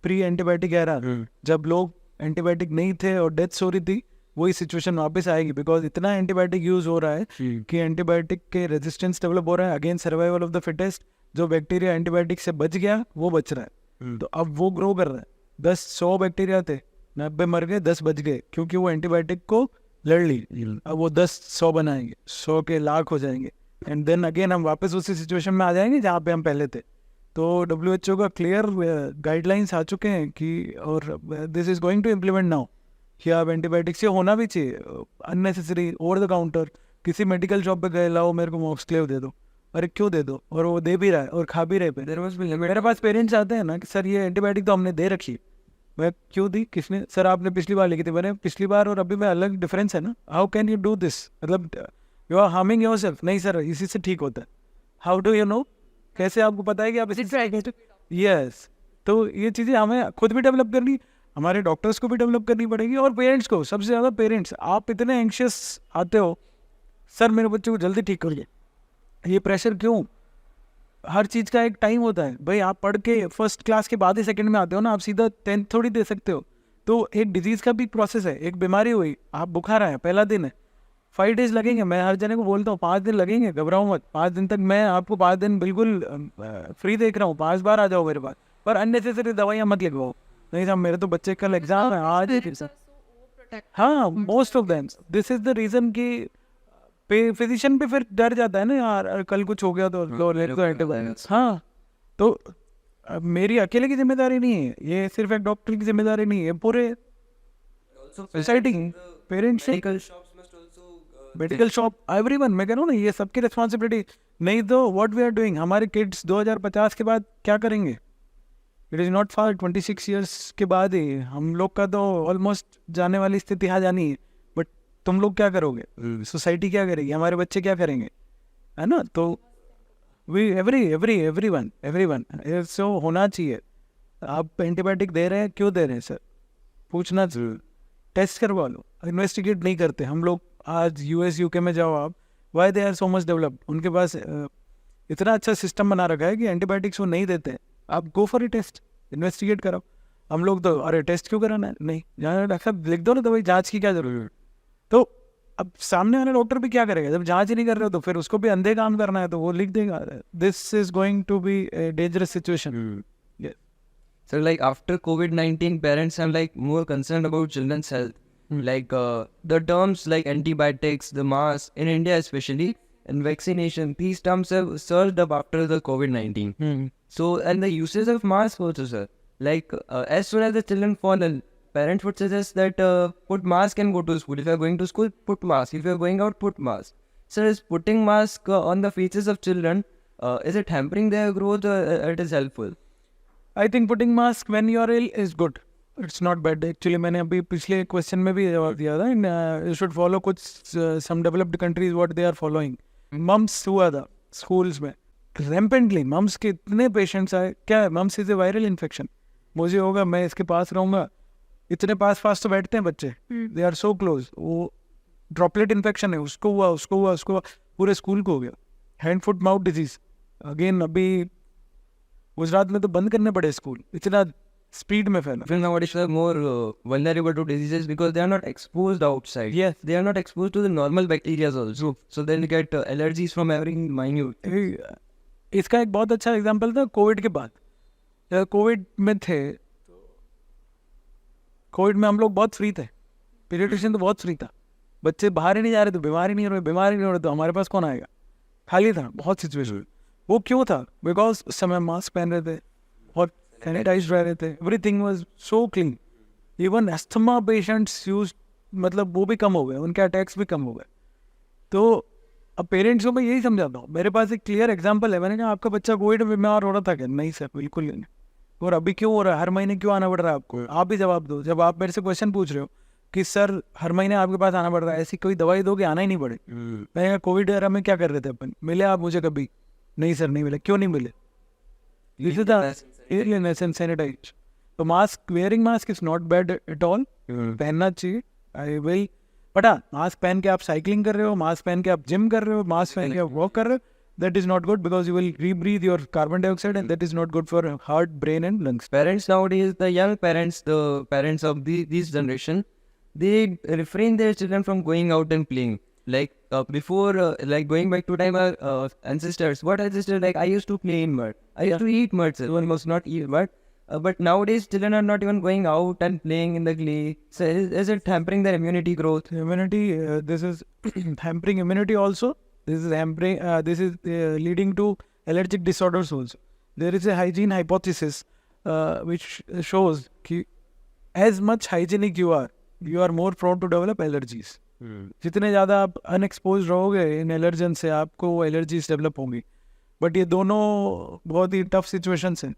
Pre antibiotic era, जब लोग एंटीबायोटिक नहीं थे और डेथ्स हो रही थी, वही सिचुएशन वापस आएगी। बिकॉज इतना एंटीबायोटिक यूज़ हो रहा है कि एंटीबायोटिक के रेजिस्टेंस डेवलप हो रहा है against survival of the fittest. जो बैक्टीरिया एंटीबायोटिक से बच गया वो बच रहा है। तो अब वो ग्रो कर रहा है। 10-100 बैक्टीरिया थे, 90 मर गए, 10 बच गए क्योंकि वो एंटीबायोटिक को लड़ ली। अब वो 10-100 बनाएंगे, 100 के लाख हो जाएंगे एंड देन अगेन हम वापस उसी सिचुएशन में आ जाएंगे जहाँ पे हम पहले थे। तो WHO का क्लियर गाइडलाइंस आ चुके हैं कि और this is going to implement now कि आप एंटीबायोटिक्स ये होना भी चाहिए अननेसेसरी ओवर द काउंटर। किसी मेडिकल शॉप पे गए, लाओ मेरे को मॉक्सक्लेव दे दो, अरे क्यों दे दो, और वो दे भी रहा है और खा भी रहे पे। मेरे पास पेरेंट्स आते हैं ना कि सर ये एंटीबायोटिक तो हमने दे रखी है। मैं क्यों दी, किसने? सर आपने पिछली बार लिखी थी। मैंने पिछली बार और अभी में अलग डिफरेंस है ना। How can you do this, मतलब यू आर हार्मिंग योरसेल्फ। नहीं सर इसी से ठीक होता है। हाउ डू यू नो, कैसे आपको पता है कि आप इसी? यस। तो ये चीज़ें हमें खुद भी डेवलप करनी, हमारे डॉक्टर्स को भी डेवलप करनी पड़ेगी और पेरेंट्स को। सबसे ज़्यादा पेरेंट्स, आप इतने एंशियस आते हो, सर मेरे बच्चे को जल्दी ठीक करिए। ये प्रेशर क्यों? हर चीज़ का एक टाइम होता है भाई। आप पढ़ के फर्स्ट क्लास के बाद ही सेकंड में आते हो ना, आप सीधा 10th थोड़ी दे सकते हो। तो एक डिजीज़ का भी प्रोसेस है। एक बीमारी हुई, आप बुखार आया, पहला दिन है, 5 days लगेंगे। मैं हर जने को बोलता हूँ 5 दिन लगेंगे, घबराओ मत। 5 दिन तक मैं आपको 5 दिन बिल्कुल फ्री देख रहा हूँ। 5 बार आ जाओ मेरे पास, पर अननेसेसरी दवाइयाँ मत लगवाओ। नहीं साहब मेरे तो बच्चे कल एग्जाम है, आज। हाँ, most of them this is the reason कि फिजिशियन पे फिर डर जाता है ना, यार कल कुछ हो गया तो हाँ। तो मेरी अकेले की जिम्मेदारी नहीं है ये, सिर्फ एक डॉक्टर की जिम्मेदारी नहीं है, पूरे society, parents, medical shop, everyone. मैं कह रहा हूँ ना, ये सबकी रिस्पॉन्सिबिलिटी। नहीं तो व्हाट वी आर डूइंग, हमारे किड्स 2050 के बाद क्या करेंगे? It is not far, 26 years के बाद ही हम लोग का तो ऑलमोस्ट जाने वाली स्थिति आ जानी है। बट तुम लोग क्या करोगे? सोसाइटी क्या करेगी? हमारे बच्चे क्या करेंगे? है ना। तो वी एवरीवन सो होना चाहिए। आप एंटीबायोटिक दे रहे हैं, क्यों दे रहे हैं सर? पूछना जरूर, टेस्ट करवा लो। इन्वेस्टिगेट नहीं करते हम लोग। आज US UK में जाओ आप, why they are so much develop. उनके पास इतना अच्छा सिस्टम बना रखा है कि एंटीबायोटिक्स वो नहीं देते। आप go for a test, investigate कराओ। हम लोग तो अरे टेस्ट क्यों कराना है? नहीं, जहाँ डॉक्टर साहब लिख दो ना, तो भाई जाँच की क्या जरूरत है? तो अब सामने वाला डॉक्टर भी क्या करेगा? जब जांच ही नहीं कर रहे हो तो फिर उसको भी अंधे काम करना है, तो वो लिख देगा। This is going to be a dangerous situation. So like after COVID-19, parents are like more concerned about children's health. Like the terms like antibiotics, the mask in India especially, and vaccination, these terms have surged up after the COVID-19. So and the usage of mask also, sir. Like as soon as the children fall ill, parents would suggest that put mask and go to school. If you are going to school, put mask. If you are going out, put mask. So is putting mask on the faces of children, is it hampering their growth or it is helpful? I think putting mask when you are ill is good, it's not bad actually. मैंने अभी पिछले question में भी जवाब दिया था। You should follow कुछ some developed countries what they are following. Mumps हुआ था स्कूल्स में रैम्पेंटली, मम्स के इतने पेशेंट्स आए। क्या है? Mumps is a viral infection. मुझे होगा, मैं इसके पास रहूँगा, इतने पास तो बैठते हैं बच्चे, दे आर सो क्लोज। वो ड्रॉपलेट इन्फेक्शन है, उसको हुआ, पूरे स्कूल को हो गया। Hand foot mouth disease again. अभी गुजरात में तो बंद करने पड़े स्कूल, इतना स्पीड में फैला। Children nowadays are more vulnerable to diseases because they are not exposed outside. Yes. They are not exposed to the normal bacteria also. So they'll get allergies from every minute. इसका एक बहुत अच्छा example था Covid के बाद। Covid में थे, Covid में हम लोग बहुत फ्री थे, पीडियाट्रिशियन तो बहुत फ्री था। बच्चे बाहर ही नहीं जा रहे थे, बीमार ही नहीं हो रहे, तो हमारे पास कौन आएगा? खाली था बहुत सिचुएशन। वो क्यों था? बिकॉज उस समय मास्क पहन रहे थे और सैनिटाइज रह रहे थे, everything was so clean. Even asthma patients use, मतलब वो भी कम हो गए, उनके अटैक्स भी कम हो गए। तो अब पेरेंट्स को मैं यही समझाता हूँ। मेरे पास एक क्लियर एग्जांपल है। मैंने कहा आपका बच्चा कोविड में बीमार हो रहा था क्या? नहीं सर, बिल्कुल नहीं। और अभी क्यों हो रहा है, हर महीने क्यों आना पड़ रहा है आपको? आप ही जवाब दो। जब आप मेरे से क्वेश्चन पूछ रहे हो कि सर हर महीने आपके पास आना पड़ रहा है, ऐसी कोई दवाई दो कि आना ही नहीं पड़े। मैंने कहा कोविड एरा में क्या कर रहे थे अपन, मिले आप मुझे कभी? नहीं सर नहीं मिले। क्यों नहीं मिले? This is the cleanliness and sanitation. तो mask, wearing mask is not bad at all, पहनना चाहिए। आई विल, बट हाँ, मास्क पहन के आप साइकिलिंग कर रहे हो, मास्क पहन के आप जिम कर रहे हो, मास्क पहन के आप वॉक कर रहे हो, that is not good because you will rebreathe your carbon dioxide and that is not good for heart, brain and lungs. Parents nowadays, the young parents, the parents of this generation, they refrain their children from going out and playing. Like before, like going back to time, ancestors, what ancestors, like I used to play in mud. I used to eat mud, sir. One must not eat mud. But nowadays, children are not even going out and playing in the clay. So is it hampering their immunity growth? Immunity, this is hampering immunity also. This is hampering, this is leading to allergic disorders also. There is a hygiene hypothesis which shows कि as much hygienic you are more prone to develop allergies. जितने ज़्यादा आप unexposed रहोगे इन allergen से, आपको वो allergies develop होंगी। But ये दोनों बहुत ही टफ सिचुएशंस हैं।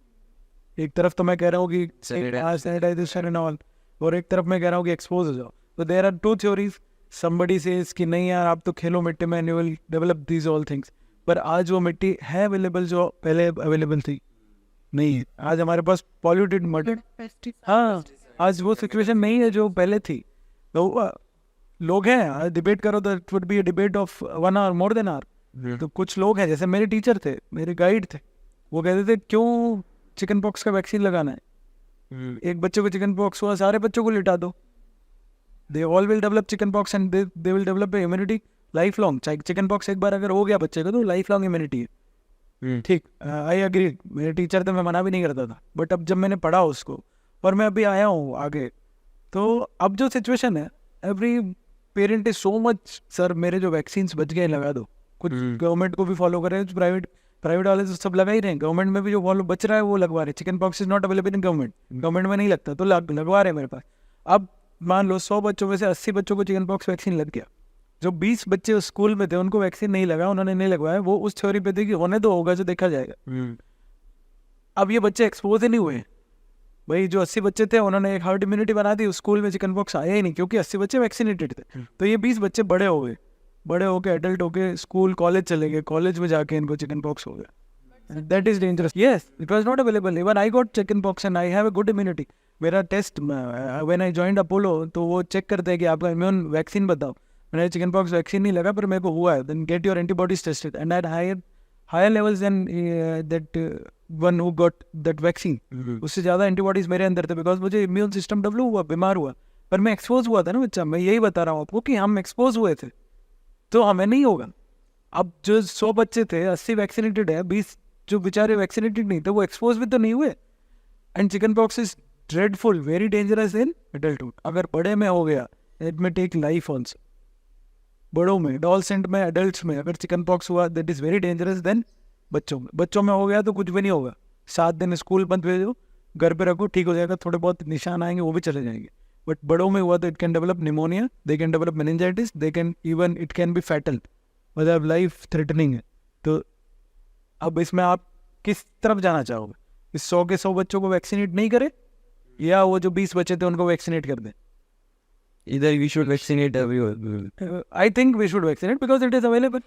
एक तरफ तो मैं कह रहा हूँ कि सैनिटाइजेशन एंड ऑल, और एक तरफ मैं कह रहा हूँ कि एक्सपोज हो जाओ। तो there are two theories. somebody says कि नहीं यार आप तो खेलो मिट्टी में, you will develop these all things. पर आज वो मिट्टी है अवेलेबल जो पहले अवेलेबल थी? नहीं है। आज हमारे पास पॉल्यूटेड मड, हाँ, आज वो सिचुएशन नहीं है जो पहले थी। तो लोग हैं, डिबेट करो तो it would be a debate of 1 hour, more than hour. तो कुछ लोग हैं, जैसे मेरे टीचर थे, मेरे गाइड थे, वो कहते थे क्यों चिकन पॉक्स का वैक्सीन लगाना है? एक बच्चे को चिकन पॉक्स हुआ, सारे बच्चों को लिटा दो। They all will develop chicken pox and they will develop a immunity lifelong. Chicken pox एक बार अगर हो गया बच्चे को तो लाइफ लॉन्ग इम्यूनिटी है। ठीक, आई एग्री। मेरे टीचर थे, मैं मना भी नहीं करता था। बट अब जब मैंने पढ़ा उसको और मैं अभी आया हूँ आगे, तो अब जो सिचुएशन है, every parent is so much, sir मेरे जो वैक्सीन्स बच गए लगा दो। कुछ गवर्नमेंट को भी फॉलो कर रहे हैं, प्राइवेट वाले तो सब लगा ही रहे हैं। गवर्नमेंट में भी जो फॉलो बच रहा है वो लगवा रहे हैं। Chicken pox is not available in government में नहीं लगता तो लगवा रहे हैं मेरे पास। अब मान लो 100 बच्चों में से 80 बच्चों को चिकन पॉक्स वैक्सीन लग गया। जो 20 बच्चे उस स्कूल में थे उनको वैक्सीन नहीं लगा, उन्होंने नहीं लगवाया, वो उस थ्योरी पे थे कि होने तो होगा जो देखा जाएगा। अब ये बच्चे एक्सपोज ही नहीं हुए भाई। जो 80 बच्चे थे उन्होंने एक हर्ड इम्यूनिटी बना दी, उस स्कूल में चिकन पॉक्स आया ही नहीं क्योंकि 80 बच्चे वैक्सीनेटेड थे। तो ये 20 बच्चे बड़े हो गए, बड़े होके एडल्ट होके स्कूल कॉलेज चले गए, कॉलेज में जाके इनको चिकन पॉक्स हो गया। That is dangerous. Yes, it was not available. Even I got chicken pox and I have a good immunity. मेरा test when I joined Apollo तो वो चेक करते हैं कि आपका इम्यून वैक्सीन बताओ। मैंने चिकन पॉक्स वैक्सीन नहीं लगा पर मेरे को हुआ है। Then get your antibodies tested and at higher levels than that one who got that vaccine. उससे ज़्यादा एंटीबॉडीज मेरे अंदर थे बिकॉज मुझे इम्यून सिस्टम डेवलप हुआ, बीमार हुआ, पर मैं एक्सपोज हुआ था ना बच्चा। मैं यही बता रहा हूँ आपको कि हम एक्सपोज हुए थे तो हमें नहीं होगा। अब जो 100 बच्चे थे 80 वैक्सीनेटेड है, 20 जो बेचारे वैक्सीनेटेड नहीं थे वो एक्सपोज भी तो नहीं हुए। And chicken pox is dreadful, very dangerous in adulthood. अगर बड़े में हो गया इट में टेक लाइफ ऑल्सो। बड़ों में, एडोलसेंट में, एडल्ट्स में अगर चिकन पॉक्स हुआ that is very dangerous than बच्चों में हो गया तो कुछ भी नहीं होगा। 7 दिन स्कूल बंद भेजो, घर पे रखो, ठीक हो जाएगा। थोड़े बहुत निशान आएंगे वो भी चले जाएंगे। बट बड़ों में हुआ तो it can develop pneumonia, they can develop meningitis, they can even it can be fatal, मतलब लाइफ थ्रेटनिंग है। तो अब इसमें आप किस तरफ जाना चाहोगे? इस 100 के 100 बच्चों को वैक्सीनेट नहीं करे या वो जो 20 बच्चे थे उनको वैक्सीनेट कर दें? Either we should vaccinate everyone. I think we should vaccinate because it is available.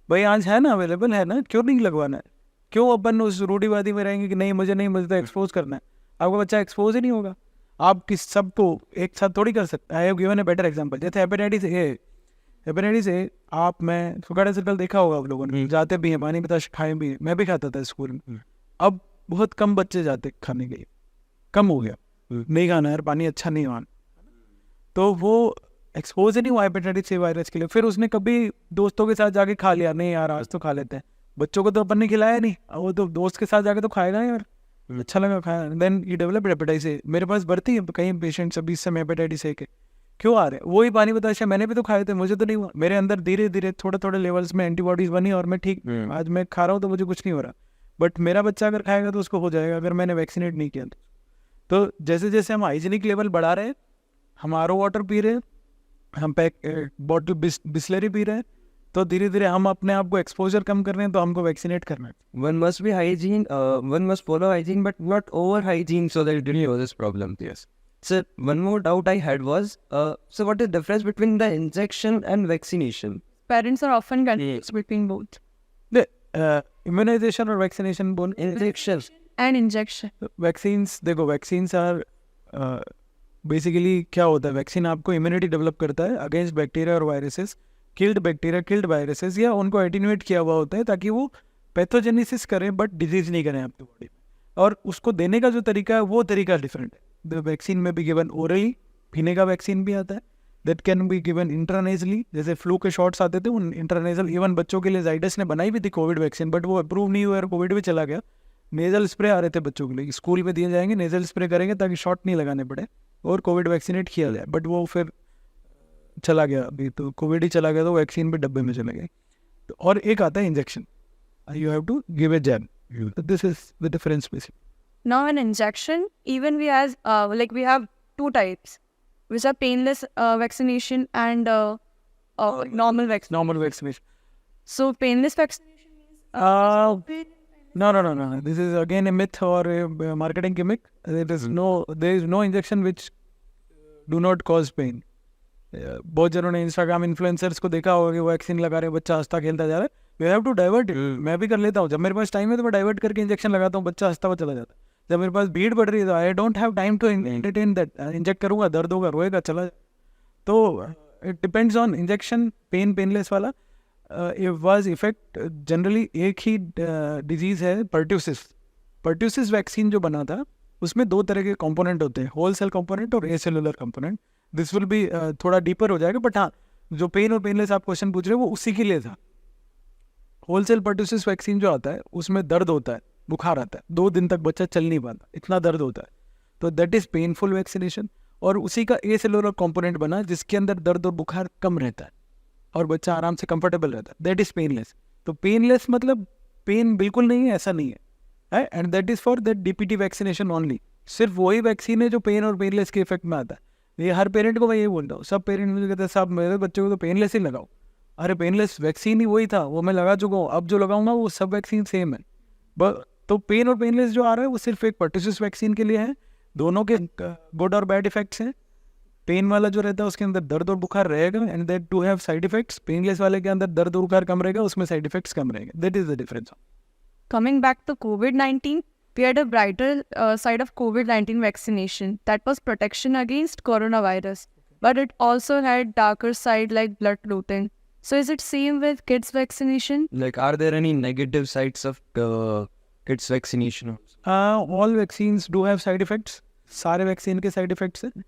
भाई आज है ना, अवेलेबल है ना, क्यों नहीं लगवाना है? क्यों अपन उस रूढ़ीवादी में रहेंगे कि नहीं मुझे तो एक्सपोज करना है? आपका बच्चा एक्सपोज ही नहीं होगा। आप किस सबको एक साथ थोड़ी कर सकते। I have given a better example, जैसे हेपेटाइटिस ए, आप मैं सुखाड़ा सर्कल देखा होगा आप लोगों ने, जाते भी हैं, पानी बताश खाए भी हैं, मैं भी खाता था स्कूल में। अब बहुत कम बच्चे जाते खाने के लिए, कम हो गया, नहीं खाना यार पानी अच्छा नहीं हुआ, तो वो एक्सपोज ही नहीं हुआ हेपेटाइटिस ए वायरस के लिए। फिर उसने कभी दोस्तों के साथ जाके खा लिया, नहीं यार आज तो खा लेते हैं। बच्चों को तो अपन ने खिलाया नहीं, वो तो दोस्त के साथ जाके तो खाएगा यार, अच्छा लगा खाया, then you develop hepatitis A. मेरे पास बढ़ती है कई पेशेंट्स अभी इससे हेपेटाइटिस ए के क्यों आ रहे हैं? वही पानी बताशा मैंने भी तो खाए थे, मुझे तो नहीं हुआ। मेरे अंदर धीरे धीरे थोड़े लेवल्स में एंटीबॉडीज बनी और मैं ठीक, आज मैं खा रहा हूँ तो मुझे कुछ नहीं हो रहा। बट मेरा बच्चा अगर खाएगा तो उसको हो जाएगा अगर मैंने वैक्सीनेट नहीं किया तो। जैसे जैसे हम हाइजीनिक लेवल बढ़ा रहे हैं, हम RO वाटर पी रहे हैं, हम पैक बॉटल बिस्लरी पी रहे हैं, तो धीरे धीरे हम अपने आप को एक्सपोजर कम कर रहे हैं, तो हमको वैक्सीनेट करना है. One must be hygiene, one must follow hygiene, but not over hygiene so that it didn't cause problem. Yes. So one more doubt I had was, so what is the difference between the injection and vaccination? Parents are often confused between both. The immunization और vaccination बोल. Injection. And injection. Vaccines देखो, vaccines are basically क्या होता है, vaccine आपको immunity develop करता है against bacteria और viruses, killed bacteria, killed viruses, या उनको एटीन्यूएट किया हुआ होता है ताकि वो पैथोजेनेसिस करें बट डिजीज नहीं करें आपकी बॉडी में. और उसको देने का जो तरीका है वो तरीका डिफरेंट है. द वैक्सीन में भी गिवन ओरली, पीने का वैक्सीन भी आता है, दैट कैन बी गिवन इंट्रानेजली. जैसे फ्लू के शॉट्स आते थे उन इंट्रानेजल, इवन बच्चों के लिए जाइडस ने बनाई भी थी कोविड वैक्सीन, बट वो अप्रूव नहीं हुआ और कोविड भी चला गया. नेजल स्प्रे आ रहे थे बच्चों के लिए, स्कूल में दिए जाएंगे, नेजल स्प्रे करेंगे ताकि शॉट नहीं लगाने पड़े और कोविड वैक्सीनेट किया जाए, बट वो फिर चला गया. अभी तो कोविड ही चला गया तो वैक्सीन भी डब्बे में चले गए. तो और एक आता है injection, you have to give a jab. This is the difference basically. Now in injection, even we have two types, which are painless vaccination and normal vaccination. Normal vaccination. So painless vaccination means No. This is again a myth or a marketing gimmick. There is no injection which do not cause pain. बहुत जनों ने Instagram influencers को देखा होगा कि वो vaccine लगा रहे हैं, बच्चा हंसता खेलता जा रहा है. We have to divert it. मैं भी कर लेता हूँ, जब मेरे पास टाइम है तो मैं डाइवर्ट करके इंजेक्शन लगाता हूँ, बच्चा हंसता हुआ चला जाता है. जब मेरे पास भीड़ बढ़ रही है तो I don't have time to entertain that. Inject करूँगा, दर्द होगा, रोएगा, चला जाए. तो it depends on injection. Painless वाला इट वाज इफेक्ट जनरली एक ही डिजीज़ है, पर्ट्यूसिस. पर्ट्यूसिस वैक्सीन जो बना था उसमें दो तरह के कंपोनेंट होते हैं, होल सेल कंपोनेंट और एसेलुलर कंपोनेंट. दिस विल बी थोड़ा डीपर हो जाएगा, बट हाँ, जो पेन और पेनलेस आप क्वेश्चन पूछ रहे हो वो उसी के लिए था. होल सेल पर्ट्यूसिस वैक्सीन जो आता है उसमें दर्द होता है, बुखार आता है, 2 दिन तक बच्चा चल नहीं पाता, इतना दर्द होता है, तो दैट इज़ पेनफुल वैक्सीनेशन. और उसी का एसेलुलर कंपोनेंट बना जिसके अंदर दर्द और बुखार कम रहता है और बच्चा आराम से कंफर्टेबल रहता है, दैट इज़ पेनलेस. तो पेनलेस मतलब पेन बिल्कुल नहीं है, ऐसा नहीं है, and that is for that DPT vaccination only. सिर्फ वही वैक्सीन है जो पेन और पेनलेस के इफेक्ट में आता है. ये हर पेरेंट को मैं ये बोलता हूँ, सब पेरेंट मुझे कहते हैं साहब मेरे बच्चों को तो पेनलेस ही लगाओ. अरे पेनलेस वैक्सीन ही वही था, वो मैं लगा चुका हूँ, अब जो लगाऊंगा वो सब वैक्सीन सेम है. तो पेन और पेनलेस जो आ रहा है वो सिर्फ एक पर्ट्यूसिस वैक्सीन के लिए है. दोनों के गुड और बैड इफेक्ट्स हैं. पेन वाला जो रहता है उसके अंदर दर्द और बुखार रहेगा and that too have side effects. Painless वाले के अंदर दर्द और बुखार कम रहेगा, उसमें साइड इफेक्ट्स कम रहेंगे. That is the difference. Coming back to COVID-19, we had a brighter side of COVID-19 vaccination, that was protection against coronavirus, but it also had darker side like blood clotting. So is it same with kids vaccination? Like, are there any negative sides of kids vaccination? All vaccines do have side effects. सारे vaccine के side effects हैं.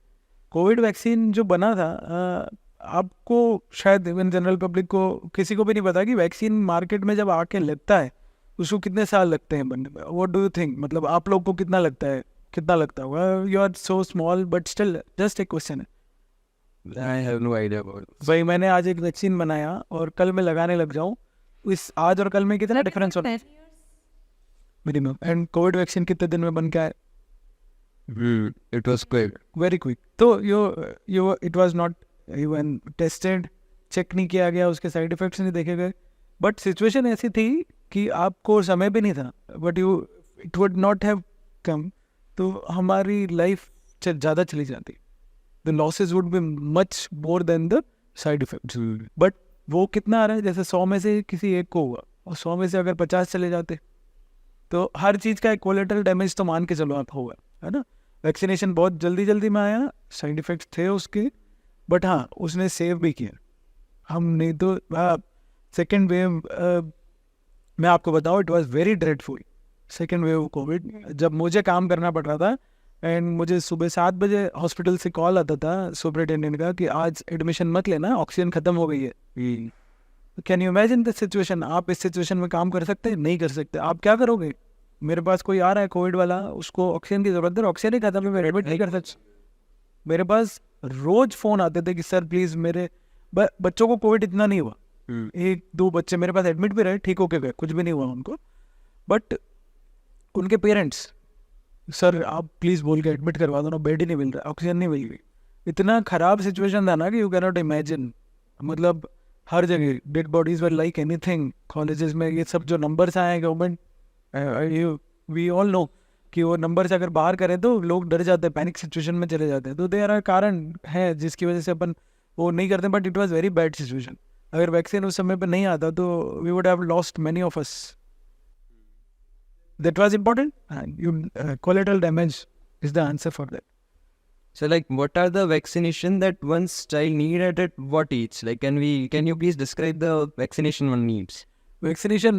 Covid vaccine जो बना था, आपको शायद even general public को किसी को भी नहीं पता कि वैक्सीन मार्केट में जब आके लगता है उसको कितने साल लगते हैं बनने में. व्हाट डू यू थिंक, मतलब आप लोग को कितना लगता है, कितना लगता होगा? You are so small but still just एक क्वेश्चन है. I have no idea about it. भाई मैंने आज एक वैक्सीन बनाया और कल मैं लगाने लग जाऊँ, इस आज और कल में कितना डिफरेंस होता है मिनिमम. एंड कोविड वैक्सीन कितने दिन में बन के आए? It was quick. Very quick. तो you it was not even tested, check नहीं किया गया, उसके साइड इफेक्ट्स नहीं देखे गए. बट सिचुएशन ऐसी थी कि आपको समय भी नहीं था, but it would not have come, तो हमारी लाइफ ज़्यादा चली जाती. The losses would be much more than the side effects. But वो कितना आ रहा है, जैसे 100 में से किसी एक को हुआ और 100 में से अगर 50 चले जाते, तो हर चीज़ का एक कोलेटरल डैमेज तो मान के चलो आप होगा, है ना. वैक्सीनेशन बहुत जल्दी में आया, साइड इफ़ेक्ट्स थे उसके, बट हाँ उसने सेव भी किया. हम नहीं तो सेकेंड वेव, मैं आपको बताऊँ, it was very dreadful. Second wave Covid, जब मुझे काम करना पड़ रहा था एंड मुझे सुबह 7 बजे हॉस्पिटल से कॉल आता था सुपरिटेंडेंट का कि आज एडमिशन मत लेना, ऑक्सीजन ख़त्म हो गई है. Can you imagine this situation? आप इस सिचुएशन में काम कर सकते हैं? नहीं कर सकते. आप क्या करोगे? मेरे पास कोई आ रहा है कोविड वाला, उसको ऑक्सीजन की ज़रूरत है, ऑक्सीजन ही खत्म है, मैं एडमिट नहीं कर सकता. मेरे पास रोज़ फ़ोन आते थे कि सर प्लीज़ मेरे बच्चों को कोविड इतना नहीं हुआ. 1-2 बच्चे मेरे पास एडमिट भी रहे, ठीक होके गए, कुछ भी नहीं हुआ उनको. बट उनके पेरेंट्स, सर आप प्लीज़ बोल के एडमिट करवा दो ना, बेड ही नहीं मिल रहा, ऑक्सीजन नहीं मिल रही. इतना ख़राब सिचुएशन था ना कि यू कैन नॉट इमेजिन. मतलब हर जगह dead bodies were like anything. Colleges में ये सब जो नंबर्स आए हैं गवर्नमेंट, वी ऑल नो कि वो नंबर्स अगर बाहर करें तो लोग डर जाते हैं, पैनिक सिचुएशन में चले जाते हैं. तो देयर आर कारण है जिसकी वजह से अपन वो नहीं करते. But it was very bad situation. अगर वैक्सीन उस समय पर नहीं आता तो we would have lost many of us. That was important. Collateral damage is the answer for that. So like, what are the vaccination that one's child needed at what age? Like, can you please describe the vaccination one needs? Vaccination,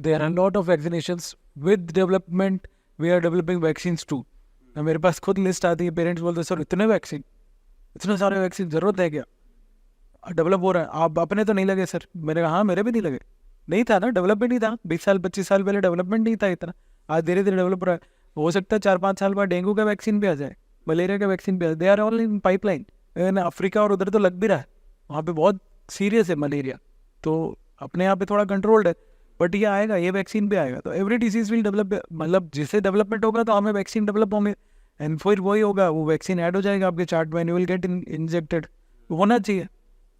there are a lot of vaccinations. With development, we are developing vaccines too. मेरे पास खुद list आती है, parents बोलते हैं sir इतने vaccine, इतने सारे vaccine ज़रूरत है क्या? डेवलप हो रहा है. आप अपने तो नहीं लगे सर. मैंने कहा हाँ मेरे भी नहीं लगे. नहीं था ना, डेवलपमेंट नहीं था. 20 साल 25 साल पहले डेवलपमेंट नहीं था इतना. आज धीरे धीरे डेवलप हो रहा है. हो सकता है 4-5 साल बाद डेंगू का वैक्सीन भी आ जाए, मलेरिया का वैक्सीन भी आ जाए. They are all in pipeline. Africa और उधर तो लग भी रहा है. वहाँ पे बहुत सीरियस है मलेरिया. तो अपने यहाँ पे थोड़ा कंट्रोल्ड है. बट ये आएगा, ये वैक्सीन भी आएगा. तो एवरी डिजीज विल डेवलप. मतलब जिससे डेवलपमेंट होगा तो हमें वैक्सीन डेवलप होंगे. एंड फिर वही होगा, वो वैक्सीन ऐड हो जाएगा आपके चार्ट में. You will get injected. होना चाहिए.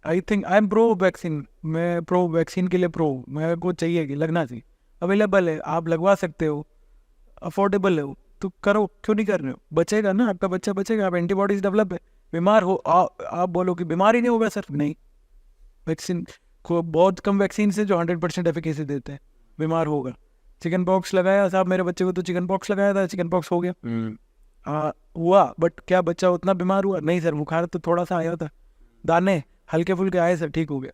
I think I am pro vaccine. मैं प्रो वैक्सीन के लिए प्रो. मेरे को चाहिए कि लगना चाहिए. अवेलेबल है, आप लगवा सकते हो, अफोर्डेबल है वो, तो करो. क्यों नहीं कर रहे हो? बचेगा ना, आपका बच्चा बचेगा. आप एंटीबॉडीज डेवलप है. बीमार हो आप बोलो कि बीमार ही नहीं होगा सर. नहीं, वैक्सीन को बहुत कम वैक्सीन से जो 100% एफिकेसी देते हैं. बीमार होगा. चिकन पॉक्स लगाया साहब मेरे बच्चे को, तो चिकन पॉक्स लगाया था, चिकन पॉक्स हो गया. हुआ, बट क्या बच्चा उतना बीमार हुआ? नहीं सर. बुखार तो थोड़ा सा आया था, दाने हल्के फुल्के आए सर, ठीक हो गया.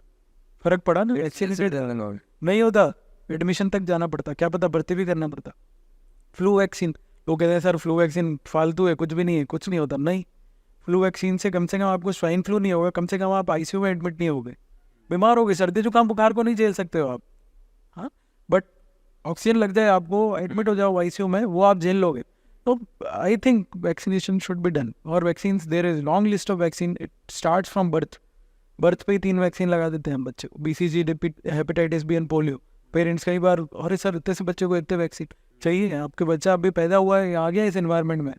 फर्क पड़ा ना. नहीं होता, एडमिशन तक जाना पड़ता, क्या पता भर्ती भी करना पड़ता. फ्लू वैक्सीन, लोग कहते हैं सर फ्लू वैक्सीन फालतू है, कुछ भी नहीं है. कुछ नहीं होता. नहीं, फ्लू वैक्सीन से कम आपको स्वाइन फ्लू नहीं होगा, कम से कम आप आईसीयू में एडमिट नहीं होगे. बीमार हो गए, सर्दी जुकाम बुखार को नहीं झेल सकते हो आप. हाँ, बट ऑक्सीजन लग जाए आपको, एडमिट हो जाओ आईसीयू में, वो आप झेल लोगे. तो I think vaccination should be done. और vaccine, there is long list of vaccine. It starts from birth पे ही 3 वैक्सीन लगा देते हैं हम बच्चे को. BCG, hepatitis B and polio. Parents कई बार, अरे सर इतने से बच्चे को इतने वैक्सीन चाहिए. आपके बच्चा अभी पैदा हुआ है, आ गया इस एनवायरनमेंट में.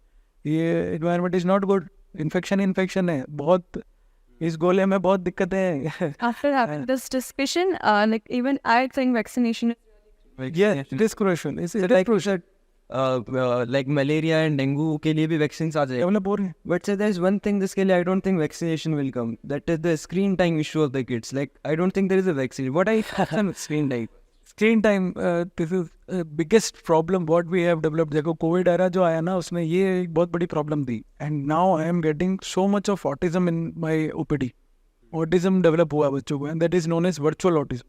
ये environment is not good. Infection है बहुत. इस गोले में बहुत दिक्कतें हैं. After having this discussion, like even I think vaccination. Yeah, it is crucial. It is crucial. Like malaria and dengue के लिए भी vaccines आ जाए. डेवलप हो रहे हैं. But sir, there's one thing जिसके लिए I don't think vaccination will come. That is the screen time issue of the kids. Like I don't think there is a vaccine. What I screen time. Screen time, this is biggest problem what we have developed. देखो COVID era जो आया ना, उसने ये एक बहुत बड़ी problem दी. And now I am getting so much of autism in my OPD. Autism develop हुआ बच्चों को, and that is known as virtual autism.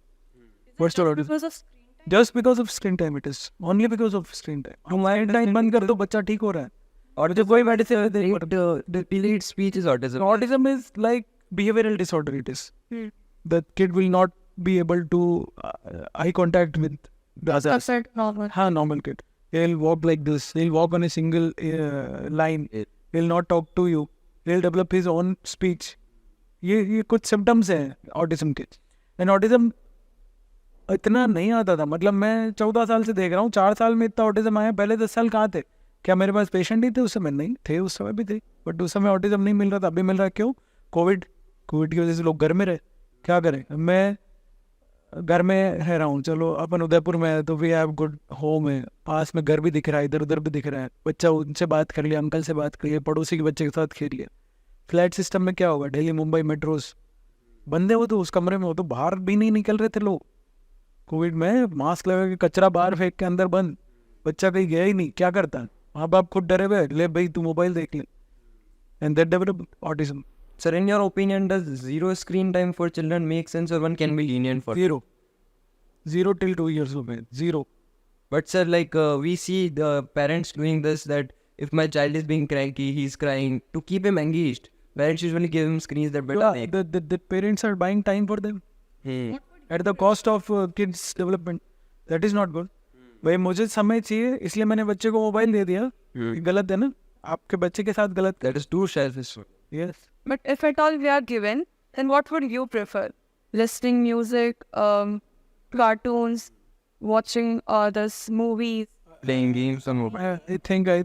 Virtual autism Because of screen time? Just because of screen time. It is only because of screen time. हमारे time बंद कर दो, बच्चा ठीक हो रहा है. और जो कोई medicine the delayed speech is autism. Autism is like behavioral disorder. It is. The kid will not be able to eye contact with the others. Perfect, normal. हाँ, normal kid. He'll walk like this. He'll walk on a single line. He'll not talk to you. He'll develop his own speech. ये कुछ symptoms हैं autism के. And autism इतना नहीं आता था. मतलब मैं 14 साल से देख रहा हूँ, 4 साल में इतना autism आया. पहले 10 साल कहाँ थे? क्या मेरे पास पेशेंट ही थे उस समय? नहीं थे, उस समय भी थे. बट उस समय ऑटिज्म नहीं मिल रहा था. अभी मिल रहा है. क्यों? कोविड की वजह से लोग घर में रहे. क्या करें? मैं घर में रह रहा हूँ, चलो अपन उदयपुर में है तो वी हैव गुड होम है, पास में घर भी दिख रहा है, इधर उधर भी दिख रहा है. बच्चा उनसे बात कर लिया, अंकल से बात कर लिया, पड़ोसी के बच्चे के साथ खेल लिया. फ्लैट सिस्टम में क्या होगा? दिल्ली मुंबई मेट्रोस बंदे हो तो उस कमरे में हो, तो बाहर भी नहीं निकल रहे थे लोग. कोविड में मास्क लगा के कचरा बाहर फेंक के अंदर बंद. बच्चा कहीं गया ही नहीं. क्या करता है? माँ बाप खुद डरे हुए, ले भाई तू मोबाइल देख ले. And that develop autism. Sir, in your opinion, does zero screen time for children make sense, or one can be lenient for? Zero till 2 years of age. Zero. But sir, like we see the parents doing this, that if my child is being cranky, he's crying, to keep him engaged, parents usually give him screens that better. The parents are buying time for them at the cost of kids development. That is not good. भाई मुझे समय चाहिए इसलिए मैंने बच्चे को mobile दे दिया. गलत है ना? आपके बच्चे के साथ गलत. That is too selfish. Yes. But if at all we are given, then what would you prefer? Listening music, cartoons, watching this movies? Playing games on mobile. I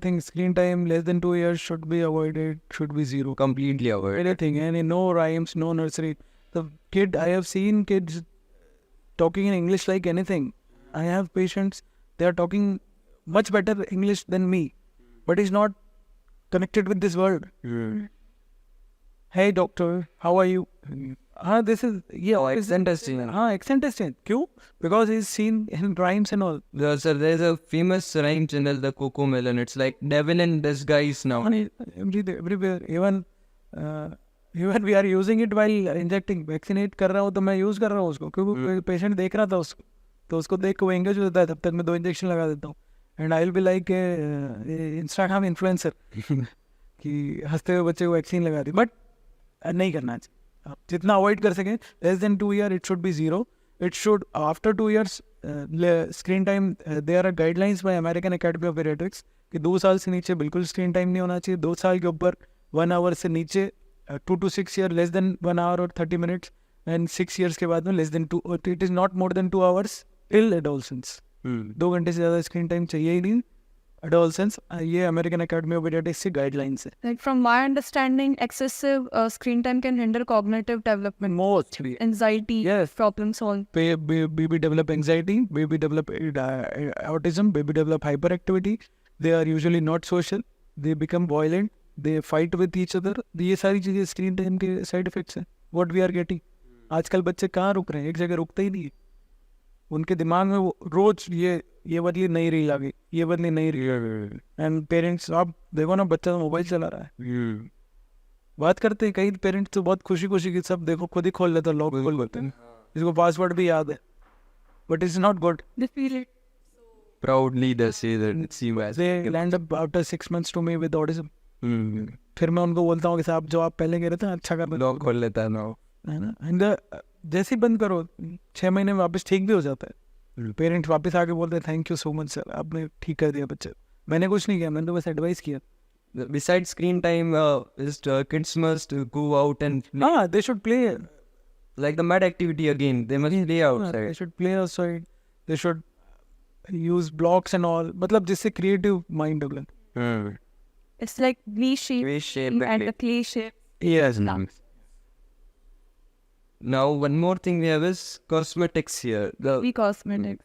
think screen time less than 2 years should be avoided. Should be zero. Completely avoid. Anything, no rhymes, no nursery. The kid, I have seen kids talking in English like anything. I have patients, they are talking much better English than me, but he's not connected with this world. Hey doctor, how are you? This is accent has changed. accent has changed. क्यों? Because he's seen in rhymes and all. Sir, there's a famous rhyme channel, the Coco Melon. It's like devil in disguise now. Everywhere, even we are using it while injecting. Vaccinate कर रहा हूँ तो मैं use कर रहा हूँ उसको, क्योंकि patient देख रहा था उसको, तो उसको देख के वो engage हो जाता है, तब तक मैं 2 इंजेक्शन लगा देता हूँ. And I'll be like Instagram influencer कि हंसते हुए बच्चे को वैक्सीन लगा दी. बट नहीं करना चाहिए. आप जितना अवॉइड कर सकें, less than 2 years it should be 0. It should after 2 years screen time, there are guidelines by American Academy of Pediatrics कि 2 साल से नीचे बिल्कुल स्क्रीन टाइम नहीं होना चाहिए. 2 साल के ऊपर 1 hour से नीचे 2 to 6 years less than 1 hour और 30 minutes, एंड 6 years के बाद में less than 2, it is not more than 2 hours till adolescence. 2 घंटे से ज़्यादा स्क्रीन टाइम चाहिए ही नहीं एडोलसेंस. ये अमेरिकन एकेडमी ऑफ पीडियाट्रिक्स की गाइडलाइंस है. Like from my understanding, excessive screen time can hinder cognitive development, Mostly. anxiety, Yes. problems all. Baby develop anxiety, baby develop autism, baby develop hyperactivity. They are usually not social. They become violent. They fight with each other. ये सारी चीज़ें screen time के side effects हैं. What we are getting. आजकल बच्चे कहाँ रुक रहे हैं, एक जगह रुकते ही नहीं है. उनके दिमाग में वो रोज ये बदली नई रील आ गई, ये बदली नई रील. एंड पेरेंट्स, आप देखो ना, बच्चा तो मोबाइल चला रहा है, बात करते हैं. कई पेरेंट्स तो बहुत खुशी खुशी की सब देखो खुद ही खोल लेते हैं, लॉक खोल लेते हैं, इसको पासवर्ड भी याद है. But it's not good. They feel it. Proudly they say that it's you as. They land up after 6 months to me with autism. फिर मैं उनको बोलता हूँ कि साहब जो आप पहले कह रहे थे अच्छा कर रहे लॉक खोल लेता है ना. है ना. एंड जैसे ही बंद करो 6 महीने में वापस ठीक भी हो जाता है. पेरेंट्स वापस आके बोलते हैं thank you so much sir, आपने ठीक कर दिया बच्चे. मैंने कुछ नहीं किया, मैंने तो बस एडवाइस किया. Besides screen time, kids must go out and हाँ, they should play. like the mad activity again. They must play They outside. should play outside. They should use blocks and all. मतलब जिससे creative mind develop. It's like V shape V-shape and the clay shape. Yes. Now one more thing we have is cosmetics here. The V cosmetics.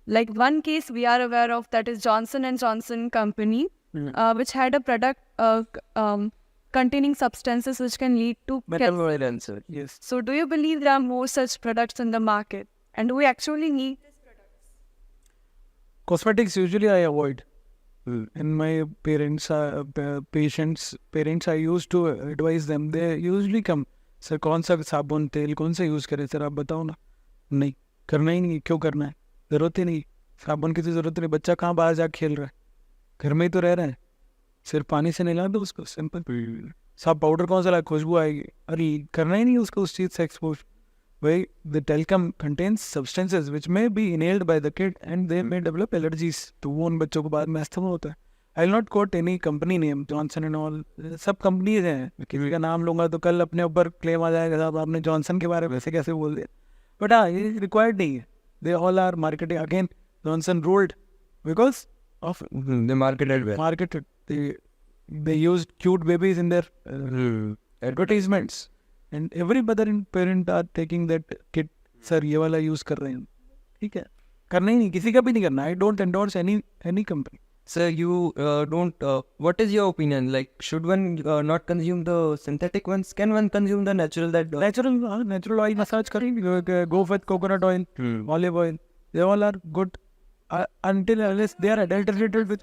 Like one case we are aware of, that is Johnson and Johnson company, which had a product containing substances which can lead to metal answer. Yes. So do you believe there are more such products in the market, and do we actually need these products? Cosmetics usually I avoid. In my parents, I used to advise them. They usually come, sir कौन सा साबुन तेल कौन सा use करें sir, आप बताओ ना. नहीं, करना ही नहीं. क्यों करना है, ज़रूरत ही नहीं. साबुन की तो ज़रूरत नहीं. बच्चा कहाँ बाहर जाकर खेल रहा है, घर में ही तो रह रहा है. सिर्फ पानी से नहला दो उसको, सिंपल. साफ पाउडर कौन सा लाए, खुशबू आएगी. अरे करना ही नहीं उसको उस चीज़ से एक्सपोज. भाई the talcum contains substances which may be inhaled by the kid and they may develop allergies. तो वो उन बच्चों को बाद में अस्थमा होता है. I will not quote any company name, Johnson and all, सब कंपनीज हैं. किसी का नाम लूंगा तो कल अपने ऊपर क्लेम आ जाएगा, साहब आपने जॉनसन के बारे में वैसे कैसे बोल दिया. बट हाँ, ये रिक्वायर्ड नहीं है. They all are marketing again. Johnson ruled because of They marketed well. marketed. They used cute babies in their advertisements, and every mother and parent are taking that kid. Sir ये वाला use कर रहे हैं, ठीक है, करना ही नहीं, किसी का भी नहीं करना. I don't endorse any company. Sir, you don't. What is your opinion? Like, should one not consume the synthetic ones? Can one consume the natural that? Natural oil massage करेंगे, go with coconut oil, olive oil, they all are good until unless they are adulterated with.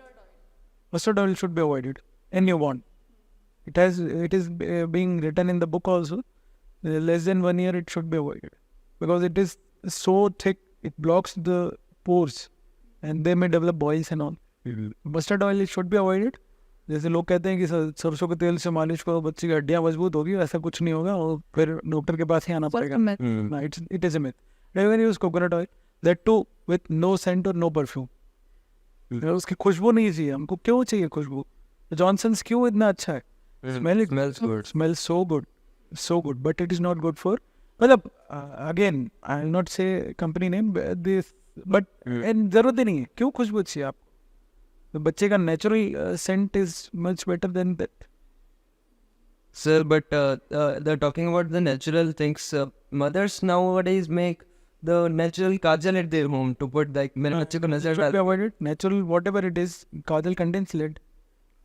Mustard oil should be avoided in newborn. It is being written in the book also. Less than 1 year it should be avoided because it is so thick, it blocks the pores and they may develop boils and all. Mustard oil it should be avoided. जैसे लोग कहते हैं कि सरसों के तेल से मालिश करो बच्चे की हड्डियाँ मजबूत होगी, ऐसा कुछ नहीं होगा और फिर डॉक्टर के पास ही आना पड़ेगा. It is a myth. Never use coconut oil. That too with no scent or no perfume. उसकी खुशबू नहीं चाहिए हमको. क्यों चाहिए खुशबू? जॉनसन्स क्यों इतना अच्छा है? Smells good. Smells so good, but it is not good for. मतलब again, I will not say company name, but जरूरत ही नहीं है. क्यों खुशबू चाहिए आपको? तो बच्चे का natural scent is much better than that. Sir, but they're talking about the natural things. Mothers nowadays make the natural kajal at their home to put like मेरे बच्चे को नजर should be डाल. avoided. Natural, whatever it is, kajal contains lead.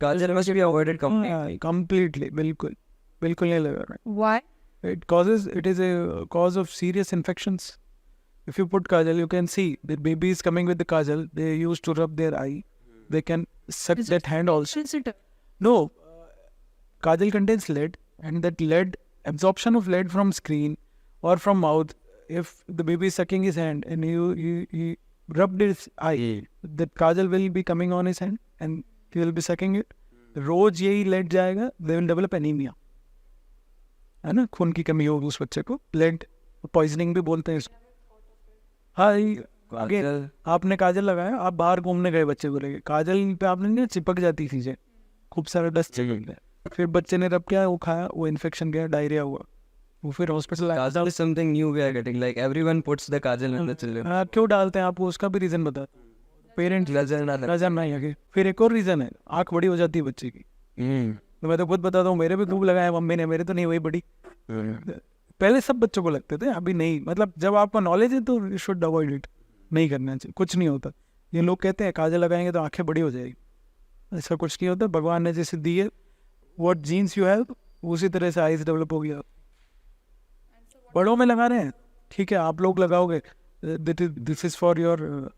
Kajal must be avoided completely. Completely, बिल्कुल नहीं लगाना. Why? It is a cause of serious infections. If you put kajal, you can see the baby is coming with the kajal. They used to rub their eye. They can suck Is that hand also. Sensitive. No, kajal contains lead, and that lead, absorption of lead from screen or from mouth. If the baby is sucking his hand and you rubbed his eye, that kajal will be coming on his hand and he will be sucking it. रोज यही late जाएगा, they will develop anemia. है ना, खून की कमी होगी उस बच्चे को. लेड पॉइजनिंग भी बोलते हैं इसको. हाँ, Kajal. आपने काजल लगाया, आप बाहर घूमने गए बच्चे को लेके, काजल पे आपने नहीं चिपक जाती चीजें, खूब सारा डस्ट चिपक गया, फिर बच्चे ने रब किया, वो खाया, वो इन्फेक्शन गया, डायरिया हुआ, वो फिर हॉस्पिटल आया. Kajal is something new we are getting. Like everyone puts the kajal on the children. हाँ, क्यों डालते हैं आपको, उसका भी रीजन बता. Parents Nazar na lage. नजर नहीं आगे. फिर एक और रीजन है, आँख बड़ी हो जाती है बच्चे की. तो मैं तो खुद बताता हूँ, मेरे भी खूब लगाया मम्मी ने, मेरे तो नहीं हुई बड़ी. पहले सब बच्चों को लगते थे, अभी नहीं. मतलब जब आपको नॉलेज है तो यू शुड अवॉइड इट. नहीं करना चाहिए, कुछ नहीं होता. ये लोग कहते हैं काजल लगाएंगे तो आंखें बड़ी हो जाएगी, ऐसा कुछ नहीं होता. भगवान ने जैसे दी है, व्हाट जीन्स यू हैव, उसी तरह से आईज डेवलप हो गया. बड़ों में लगा रहे हैं, ठीक है, आप लोग लगाओगे, this is for your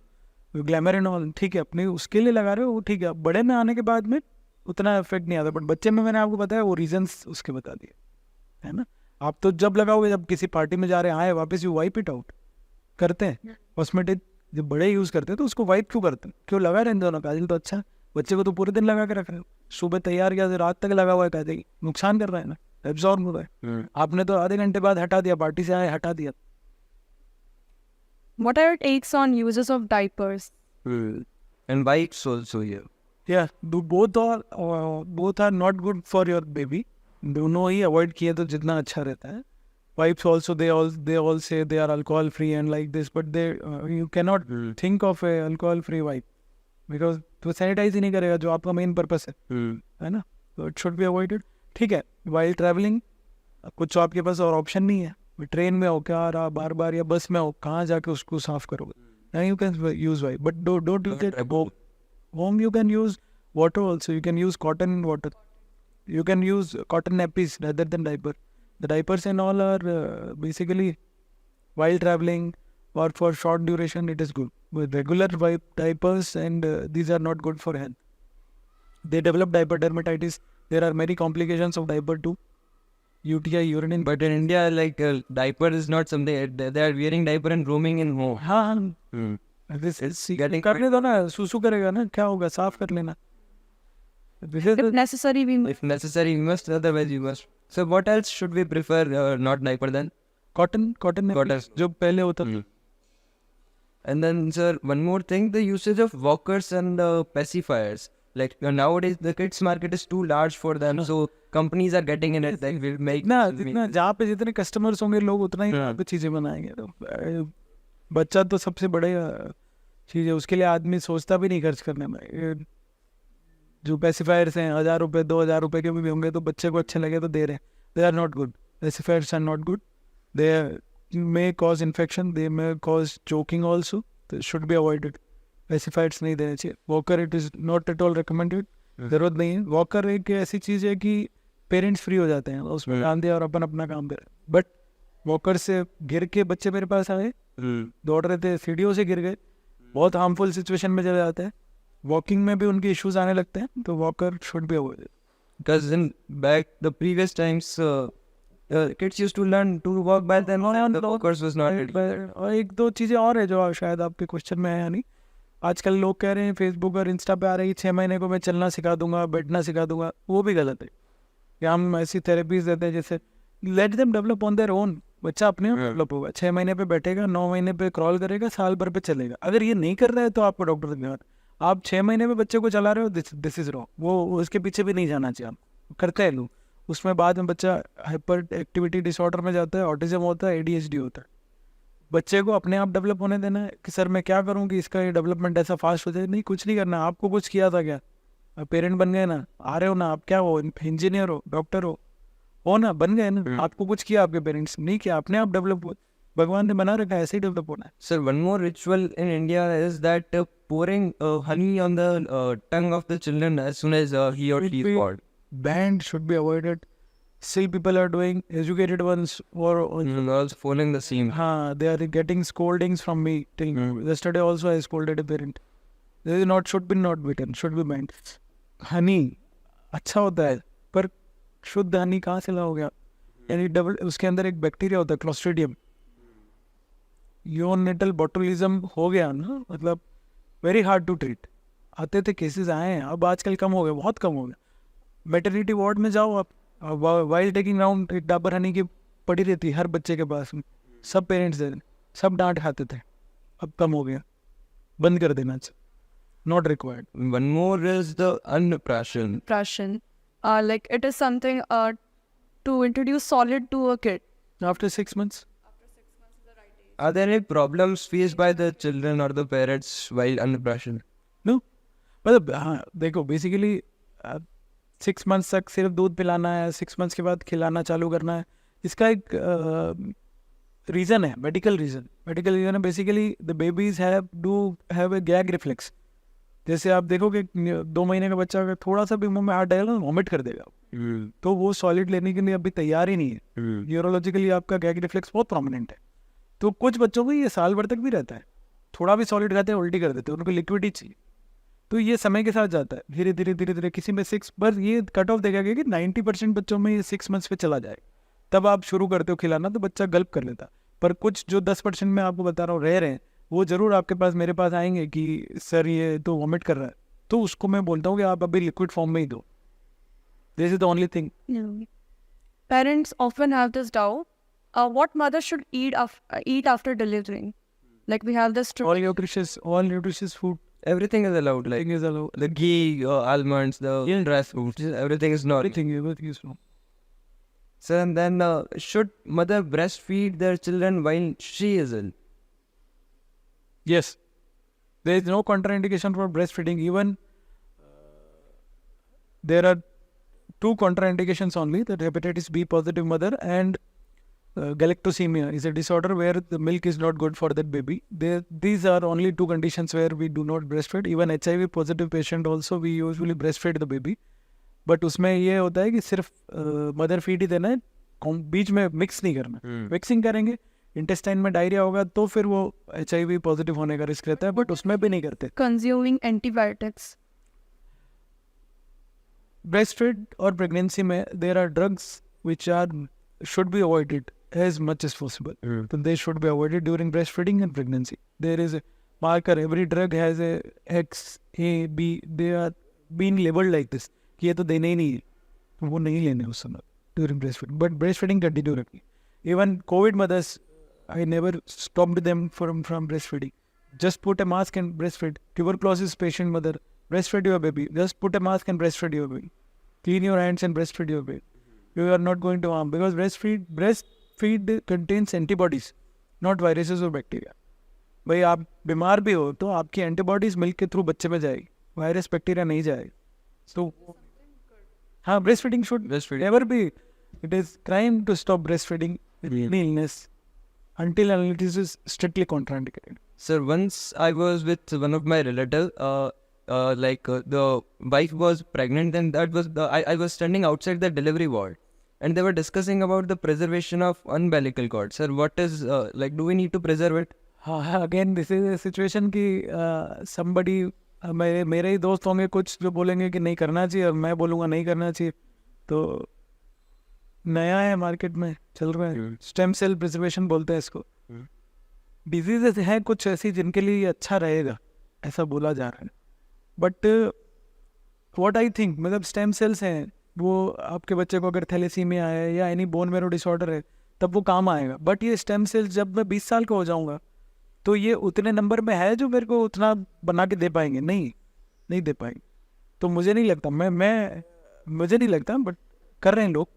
glamour and all, ठीक है, अपने उसके लिए लगा रहे हो, ठीक है. बड़े में आने के बाद में उतना इफेक्ट नहीं आता, बट बच्चे में मैंने आपको बताया, वो रीजंस उसके बता दिए, है ना. आप तो जब लगाओगे, जब किसी पार्टी में जा रहे हैं, आए वापस, यू वाइप इट आउट करते हैं. कॉस्मेटिक जब बड़े यूज़ करते हैं तो उसको वाइप क्यों करते हैं, क्यों लगा रहे हैं दोनों. काजल तो अच्छा, बच्चे को तो पूरे दिन लगा के रख रहे हो, सुबह तैयार किया, रात तक लगा हुआ है काजल, नुकसान कर रहा है ना, एब्जॉर्ब हो रहा है. आपने तो आधे घंटे बाद हटा दिया, पार्टी से आए हटा दिया. What are your takes on uses of diapers? And wipes also here. Yeah, both are not good for your baby. दोनों ही अवॉइड किए तो जितना अच्छा रहता है. Wipes also, they all say they are alcohol free and like this, but you cannot think of a alcohol free wipe because तो sanitise ही नहीं करेगा, जो आपका मेन पर्पस है ना. तो इट शुड बी अवॉइडेड. ठीक है, वाइल ट्रैवलिंग कुछ आपके पास और ऑप्शन नहीं है. ट्रेन में हो, क्या रहा, बार बार, या बस में हो, कहाँ जाके उसको साफ करोगे. Now you can use wipe, but don't look at home. You can use water also. You can use cotton water. You can use cotton nappies rather than diaper. The diapers and all are basically while traveling or for short duration. It is good. With regular diapers and these are not good for health. They develop diaper dermatitis. There are many complications of diaper too. UTI, urine. But in India, like diaper is not something. They are wearing diaper and roaming in home. हाँ, this is करने दो ना, सूसू करेगा ना, क्या होगा, साफ कर लेना. This is If necessary, we If necessary, you must. Otherwise, you must. So, what else should we prefer? Not diaper then. cotton nappies, जो पहले होता था. And then, sir, one more thing: the usage of walkers and pacifiers. Like nowadays, the kids market is too large for them, so companies are getting in it. They will make जितना जहाँ पे जितने customers होंगे लोग उतना ही वहाँ पे चीजें बनाएंगे. तो बच्चा तो सबसे बड़े चीज है, उसके लिए आदमी सोचता भी नहीं खर्च करने में. जो पेसिफायर्स हैं 1000 रुपये 2000 रुपये के भी होंगे, तो बच्चे को अच्छे लगे तो दे रहे हैं. They are not good. Pacifiers are not good. They may cause infection, they may cause choking also. तो शुड बी अवॉइडेड. पेसिफायर्स नहीं देने चाहिए. Walker it is not at all recommended. जरूरत नहीं है. वॉकर एक ऐसी चीज़ है कि पेरेंट्स फ्री हो जाते हैं, उसमें ध्यान दिया और अपन अपना काम कर रहे हैं. बट वॉकर से गिर के बच्चे मेरे पास आए, दौड़ रहे थे, सीढ़ियों से गिर गए, बहुत हार्मफुल सिचुएशन में चले जाते हैं. वॉकिंग में भी उनके इश्यूज आने लगते हैं. तो walker should be avoided. Because in back the previous times, kids used to learn to walk by themselves. The walkers was not ready. और एक दो चीज़ें और है जो शायद आपके क्वेश्चन में है नहीं. आजकल लोग कह रहे हैं फेसबुक और इंस्टा पे आ रही 6 महीने को मैं चलना सिखा दूंगा, बैठना सिखा दूंगा. वो भी गलत है. या हम ऐसी थेरेपीज देते हैं जैसे let them develop on their own. बच्चा अपने आप डेवलप होगा. 6 महीने पे बैठेगा, 9 महीने पे क्रॉल करेगा, साल भर पे चलेगा. अगर ये नहीं कर रहा है तो आपको डॉक्टर से दिखाना. आप 6 महीने में बच्चे को चला रहे हो, दिस इज रॉन्ग. वो उसके पीछे भी नहीं जाना चाहिए. आप करते हैं लोग, उसमें बाद में बच्चा हाइपर एक्टिविटी डिसऑर्डर में जाता है, ऑटिज्म होता है, ADHD होता है. बच्चे को अपने आप डेवलप होने देना है कि सर मैं क्या करूँ कि इसका ये डेवलपमेंट ऐसा फास्ट हो जाए. नहीं, कुछ नहीं करना. आपको कुछ किया था क्या? पेरेंट बन गए ना, आ रहे हो ना, आप क्या हो, इंजीनियर हो, डॉक्टर हो, हो ना, बन गए ना। आपको कुछ किया आपके पेरेंट्स नहीं किया, अपने आप डेवलप हुआ। भगवान ने बना रखा है, ऐसे ही डेवलप होना है। Sir, one more ritual in India is that pouring honey on the tongue of the children as soon as he or she is born. Banned, should be avoided. Still people are doing, educated ones or Also following the same. हाँ, they are getting scoldings from me. Yesterday also I scolded a parent. This is not, should be not bitten, should be banned. Honey अच्छा होता है, पर शुद्ध हनी कहाँ से लाओगे आप? यानी डबल, उसके अंदर एक बैक्टीरिया होता है क्लोस्ट्रीडियम। यूनिटल बॉटुलिज्म हो गया ना, मतलब वेरी हार्ड टू ट्रीट। आते थे केसेस आए हैं, अब आजकल कम हो गए, बहुत कम हो गया। मेटर्निटी वार्ड में जाओ आप, वाइल टेकिंग राउंड एक डाबर हनी की पड़ी रहती है हर बच्चे के पास में, सब पेरेंट्स दे, सब डांट खाते थे। अब कम हो गया, बंद कर देना चाहिए, not required. One more is the annupration. Prussian. Like it is something to introduce solid to a kid. After 6 months Are there any problems faced by the children or the parents while annupration? No, मतलब हाँ देखो, basically 6 months तक सिर्फ दूध पिलाना है, 6 months के बाद खिलाना चालू करना है। इसका एक रीज़न है, मेडिकल रीज़न है। Basically the babies have a gag reflex. जैसे आप देखोगे 2 महीने का बच्चा अगर थोड़ा सा भी मुंह में हाथ डालेगा वॉमिट कर देगा, तो वो सॉलिड लेने के लिए अभी तैयार ही नहीं है। न्यूरोलॉजिकली आपका गैग रिफ्लेक्स बहुत प्रोमिनेंट है। तो कुछ बच्चों को ये साल भर तक भी रहता है, थोड़ा भी सॉलिड खाते हैं उल्टी कर देते हैं, उनको लिक्विड ही चाहिए। तो ये समय के साथ जाता है, धीरे धीरे किसी में 6 पर ये कट ऑफ देखा गया कि 90% बच्चों में ये 6 months पे चला जाए, तब आप शुरू करते हो खिलाना तो बच्चा गल्प कर लेता। पर कुछ जो 10% में आपको बता रहा हूँ रह रहे हैं, वो ज़रूर आपके पास, मेरे पास आएंगे कि सर ये तो वॉमिट कर रहा है, तो उसको मैं बोलता हूँ कि आप अभी लिक्विड फॉर्म में ही दो। This is the only thing. Parents often have this doubt. What mother should eat after delivering? Like we have this. All nutritious food. Everything is allowed, like Everything is allowed. the ghee, almonds, the dry fruits, everything is not. Everything is wrong. So and then should mother breastfeed their children while she is ill? Yes, there is no contraindication for breastfeeding. Even there are 2 contraindications only: that hepatitis B positive mother and galactosemia is a disorder where the milk is not good for that baby. These are only 2 conditions where we do not breastfeed. Even HIV positive patient also we usually breastfeed the baby. But उसमें ये होता है कि सिर्फ mother feed ही देना है, बीच में mix नहीं करना। मिक्सिंग करेंगे, इंटेस्टाइन में डायरिया होगा तो फिर वो HIV पॉजिटिव होने का रिस्क रहता है, बट उसमें भी नहीं करते। Consuming antibiotics. ब्रेस्ट फीड और प्रेगनेंसी में there are drugs which should be avoided as much as possible. So they should be avoided during breastfeeding and pregnancy. There is a marker. Every drug has a X, A, B. They are being labeled like this. कि ये तो देने ही नहीं है, तो वो नहीं लेने उस समय during breastfeeding. But breastfeeding continue रखनी. Even COVID mothers, I never stopped them from breastfeeding. Just put a mask and breastfeed. Tuberculosis patient mother, breastfeed your baby. Just put a mask and breastfeed your baby. Clean your hands and breastfeed your baby. You are not going to harm, because breastfeed contains antibodies, not viruses or bacteria. भाई आप बीमार भी हो तो आपकी antibodies milk के through बच्चे में जाएगी, वायरस बैक्टीरिया नहीं जाएगा। तो हाँ, breastfeeding should never be. It is crime to stop breastfeeding with any illness until it is strictly contraindicated. Sir, once I was with one of my relatives, the wife was pregnant, and that was I was standing outside the delivery ward, and they were discussing about the preservation of umbilical cord. Sir, what is do we need to preserve it? हाँ, again this is a situation कि somebody, मेरे ही दोस्त होंगे कुछ जो बोलेंगे कि नहीं करना चाहिए, और मैं बोलूँगा नहीं करना चाहिए। तो नया है, मार्केट में चल रहा है, स्टेम सेल प्रिजर्वेशन बोलते हैं इसको। डिजीजेस हैं कुछ ऐसी जिनके लिए अच्छा रहेगा, ऐसा बोला जा रहा है। बट व्हाट आई थिंक, मतलब स्टेम सेल्स हैं, वो आपके बच्चे को अगर थैलेसीमिया है या एनी बोन मैरो डिसऑर्डर है तब वो काम आएगा। बट ये स्टेम सेल्स जब मैं 20 साल का हो जाऊंगा तो ये उतने नंबर में है जो मेरे को उतना बना के दे पाएंगे? नहीं दे पाएंगे। तो मुझे नहीं लगता, मुझे नहीं लगता, बट कर रहे हैं लोग,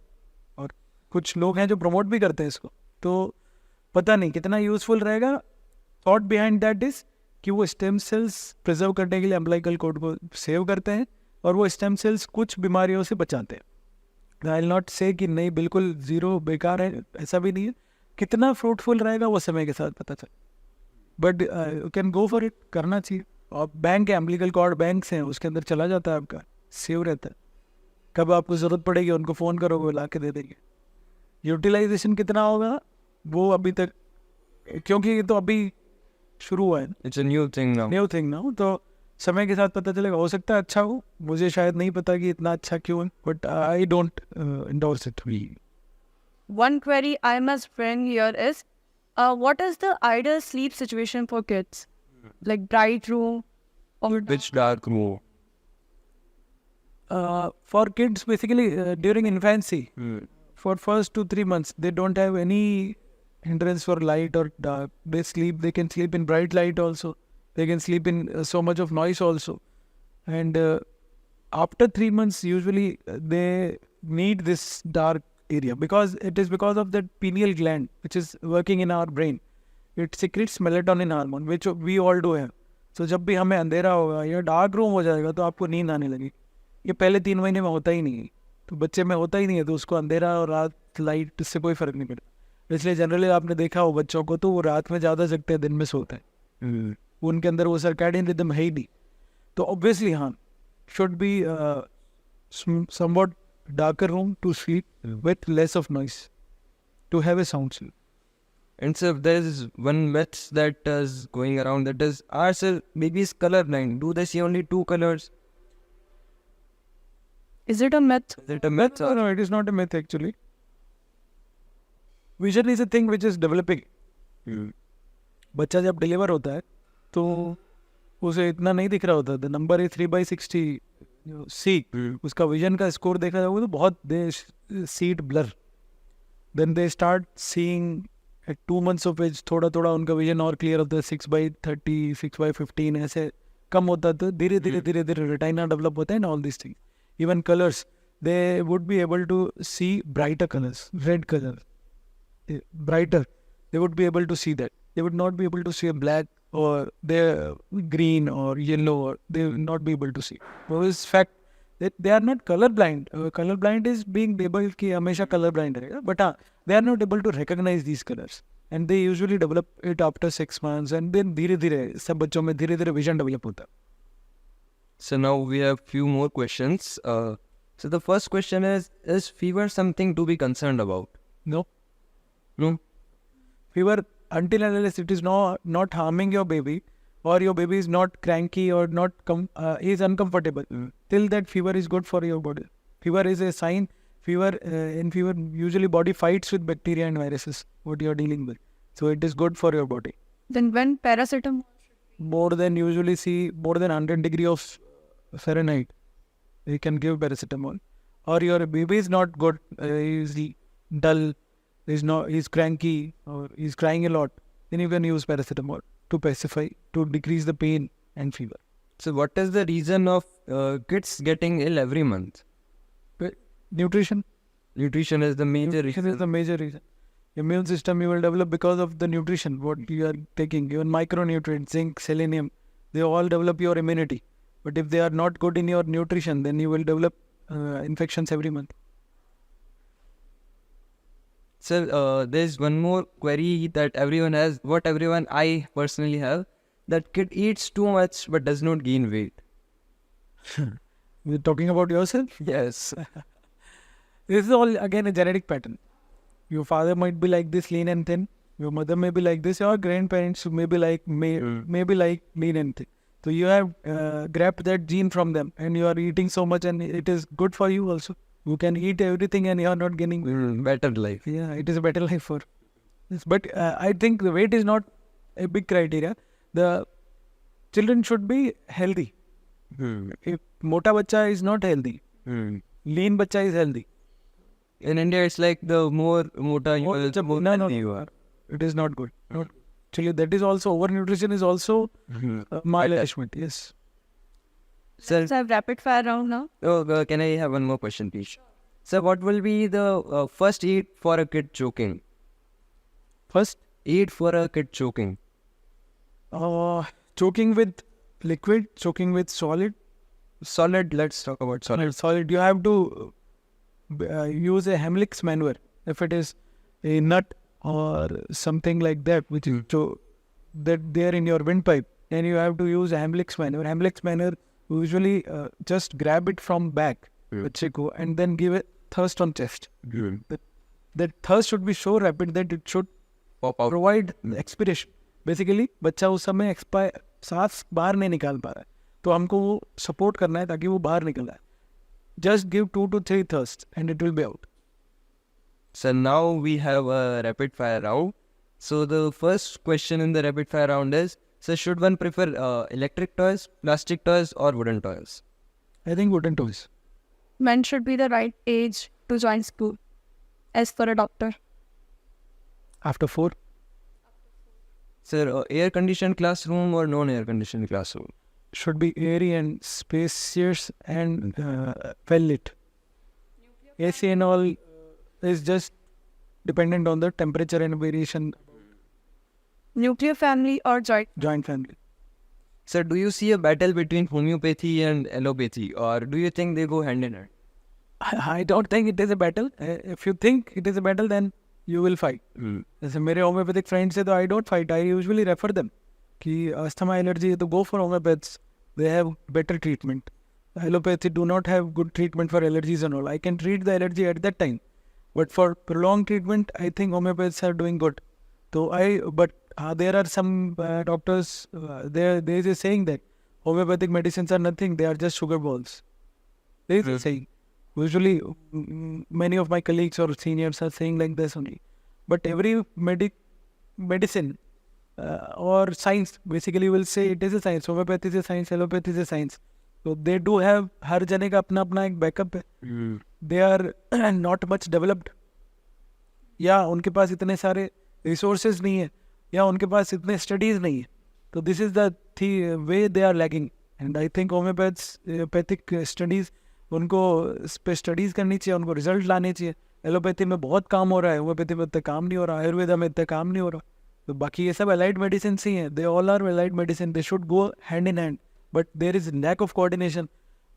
और कुछ लोग हैं जो प्रमोट भी करते हैं इसको। तो पता नहीं कितना यूजफुल रहेगा। थॉट बिहाइंड दैट इज कि वो स्टेम सेल्स प्रिजर्व करने के लिए अम्बिलिकल कॉर्ड को सेव करते हैं, और वो स्टेम सेल्स कुछ बीमारियों से बचाते हैं। आई विल नॉट से कि नहीं बिल्कुल जीरो बेकार है, ऐसा भी नहीं है. कितना फ्रूटफुल रहेगा वो समय के साथ पता चल. But you can go for it, करना चाहिए. और बैंक है, एम्बिलिकल कॉर्ड बैंक्स हैं, उसके अंदर चला जाता है आपका, सेव रहता है. कब आपको ज़रूरत पड़ेगी उनको फ़ोन करोगे, वो ला के दे देंगे. यूटिलाइजेशन कितना होगा वो अभी तक, क्योंकि ये तो अभी शुरू हुआ है, It's a new thing now. New thing ना, तो समय के साथ पता चलेगा. हो सकता है अच्छा हो, मुझे शायद नहीं पता कि इतना अच्छा क्यों है, but I don't endorse it. One query I must bring here is, what is the ideal sleep situation for kids? Like bright room or Which dark room? For kids, basically during infancy, Hmm. for first 2-3 months, they don't have any hindrance for light or dark. They can sleep in bright light also. They can sleep in so much of noise also. And after 3 months, usually they need this dark area, because it is because of that pineal gland which is working in our brain. It secretes melatonin hormone, which we all do have. So जब भी हमें अंधेरा होगा या dark room हो जाएगा तो आपको नींद आने लगी. ये पहले 3 महीने में होता ही नहीं है, तो बच्चे में होता ही नहीं है, तो उसको अंधेरा और रात लाइट इससे कोई फर्क नहीं पड़ता. इसलिए जनरली आपने देखा हो बच्चों को, तो वो रात में ज़्यादा जगते हैं, दिन में सोते हैं. Hmm. उनके अंदर वो सर्कैडियन रिदम है ही नहीं. तो ऑब्वियसली हाँ, should be somewhat darker room to sleep with less of noise, to have a sound sleep. And so there's one myth that is going around, that is, our baby is colorblind. Do they see only 2 colors? is it a myth? Is it a myth or? No, it is not a myth actually. Vision is a thing which is developing. Hmm. बच्चा जब deliver होता है तो उसे इतना नहीं दिख रहा होता. The number is 3/60 see. उसका विजन का स्कोर देखा जाएगा तो बहुत, they see it blur. Then they start seeing at 2 months of age. थोड़ा थोड़ा उनका विजन और क्लियर होता है. 6/30, 6/15 ऐसे कम होता है, तो धीरे धीरे धीरे धीरे रेटिना डेवलप होता है ना, all this thing. Even colours, they would be able to see brighter colours, red colour brighter, they would be able to see that. They would not be able to see a black or the green or yellow, or they will not be able to see. So is fact that they are not colorblind. Colorblind is being able कि हमेशा colorblind रहेगा, but they are not able to recognize these colors, and they usually develop it after 6 months, and then धीरे धीरे सब बच्चों में धीरे धीरे vision develop होता है. So now we have few more questions. So the first question is fever something to be concerned about? No. No. Fever, until and unless it is not harming your baby, or your baby is not cranky or not is uncomfortable, till that fever is good for your body. Fever is a sign. In fever usually body fights with bacteria and viruses what you are dealing with, so it is good for your body. Then when paracetamol? More than 100 degree of Fahrenheit, you can give paracetamol. Or your baby is not good, is dull, he's cranky, or he's crying a lot, then you can use paracetamol to pacify, to decrease the pain and fever. So what is the reason of kids getting ill every month? Nutrition. Nutrition is the major Nutrition reason. is the major reason. Immune system you will develop because of the nutrition what you are taking. Even micronutrients, zinc, selenium, they all develop your immunity. But if they are not good in your nutrition, then you will develop infections every month. So there's one more query that everyone has, what everyone, I personally have, that kid eats too much but does not gain weight. You're talking about yourself? Yes. This is all again a genetic pattern. Your father might be like this, lean and thin. Your mother may be like this. Your grandparents may be like lean and thin. So you have grabbed that gene from them, and you are eating so much, and it is good for you also. You can eat everything, and you are not gaining. Better life. Yeah, it is a better life for. Yes, but I think the weight is not a big criteria. The children should be healthy. If mota bacha is not healthy, lean bacha is healthy. In India, it's like the more mota you are, the more healthy you are. It is not good. Not, actually, that is also overnutrition is also malnourishment. Yes. Sir, Let's have rapid fire round now. can I have one more question, please? Sir, what will be the first aid for a kid choking? First, Aid for a kid choking. choking with liquid, choking with solid. Solid, let's talk about solid. Solid. You have to use a Heimlich's maneuver if it is a nut or something like that, which is so that there in your windpipe, then you have to use a Heimlich's maneuver. Heimlich's maneuver usually just grab it from back, बच्चे को, and then give it thrust on chest. That thrust should be so rapid that it should Pop out. provide expiration. Basically, बच्चा उस समय सांस बाहर नहीं निकाल पा रहा है, तो हमको वो सपोर्ट करना है ताकि वो बाहर निकल आए. Just give 2 to 3 thrusts and it will be out. So now we have a rapid fire round. So the first question in the rapid fire round is, so should one prefer electric toys, plastic toys or wooden toys? I think wooden toys. When should be the right age to join school, as per a doctor? After 4, Sir, air conditioned classroom or non-air conditioned classroom? should be airy and spacious and well lit. AC and all is just dependent on the temperature and variation. Nuclear family or Joint family. Sir, do you see a battle between homeopathy and allopathy, or do you think they go hand in hand? I don't think it is a battle. If you think it is a battle, then you will fight. जैसे मेरे homeopathic friends से तो I don't fight. I usually refer them कि asthma allergy है तो go for homeopaths. They have better treatment. Allopathy do not have good treatment for allergies and all. I can treat the allergy at that time, but for prolonged treatment, I think homeopaths are doing good. So there are some doctors. There is a saying that homeopathic medicines are nothing. They are just sugar balls. There is a saying. Usually, many of my colleagues or seniors are saying like this only. But every medicine or science basically will say it is a science. Homeopathy is a science. Allopathy is a science. So they do have हर जने का अपना अपना एक backup है. They are not much developed. या उनके पास इतने सारे resources नहीं है, या उनके पास इतने studies नहीं है. तो this is the way they are lagging. And I think homeopathic studies उनको इस पे स्टडीज़ करनी चाहिए, उनको रिजल्ट लाने चाहिए. एलोपैथी में बहुत काम हो रहा है, होम्योपैथी में इतना काम नहीं हो रहा, आयुर्वेदा में इतना काम नहीं हो रहा. तो बाकी ये सब एलाइड मेडिसिन ही हैं. They all are allied medicine. They should go hand in hand, but there is lack of coordination.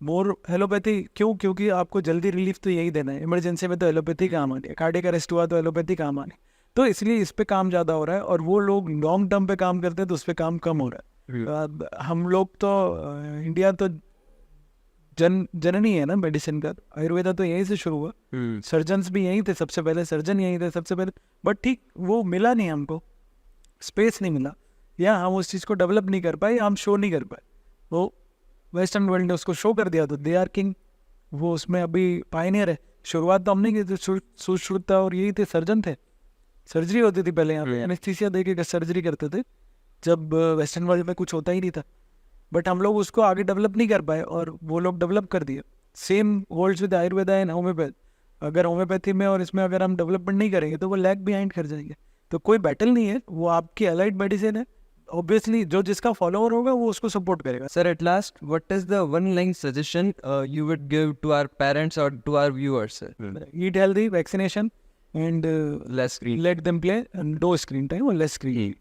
More allopathy क्यों? क्योंकि आपको जल्दी रिलीफ तो यही देना है. इमरजेंसी में तो एलोपैथी काम आनी है, कार्डियक अरेस्ट हुआ तो एलोपैथी काम आनी, तो इसलिए इस पे काम ज़्यादा हो रहा है. और वो लोग लॉन्ग टर्म पे काम करते हैं तो उस पर काम कम हो रहा है. हम लोग तो इंडिया तो जननी है ना मेडिसिन का. आयुर्वेदा तो यहीं से शुरू हुआ. सर्जन्स भी यहीं थे सबसे पहले, सर्जन यहीं थे सबसे पहले. बट ठीक वो मिला नहीं हमको, स्पेस नहीं मिला, या हम उस चीज़ को डेवलप नहीं कर पाए, हम शो नहीं कर पाए. वो वेस्टर्न वर्ल्ड ने उसको शो कर दिया, तो दे आर किंग. वो उसमें अभी पायनियर है. शुरुआत तो हमने की थी, सुश्रुता और यही थे, सर्जन थे. सर्जरी होती थी पहले यहाँ पे, एनेस्थीसिया दे के सर्जरी करते थे जब वेस्टर्न वर्ल्ड में कुछ होता ही नहीं था. बट हम लोग उसको आगे डेवलप नहीं कर पाए और वो लोग डेवलप कर दिए. Same holds with Ayurveda and homeopath. अगर होम्योपैथी में और इसमें अगर हम डेवलपमेंट नहीं करेंगे तो वो लैग बिहाइंड कर जाएंगे. तो कोई बैटल नहीं है, वो आपकी अलाइड मेडिसिन है. ऑब्वियसली जो जिसका फॉलोअर होगा वो उसको सपोर्ट करेगा. Sir, at last, what is the one line suggestion you would give to our parents or to our viewers, sir? Eat healthy, vaccination, and Less screen. let them play and no screen time or less screen.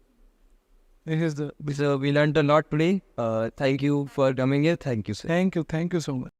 This is the So we learned a lot today. Thank you for coming here. Thank you, sir. thank you so much.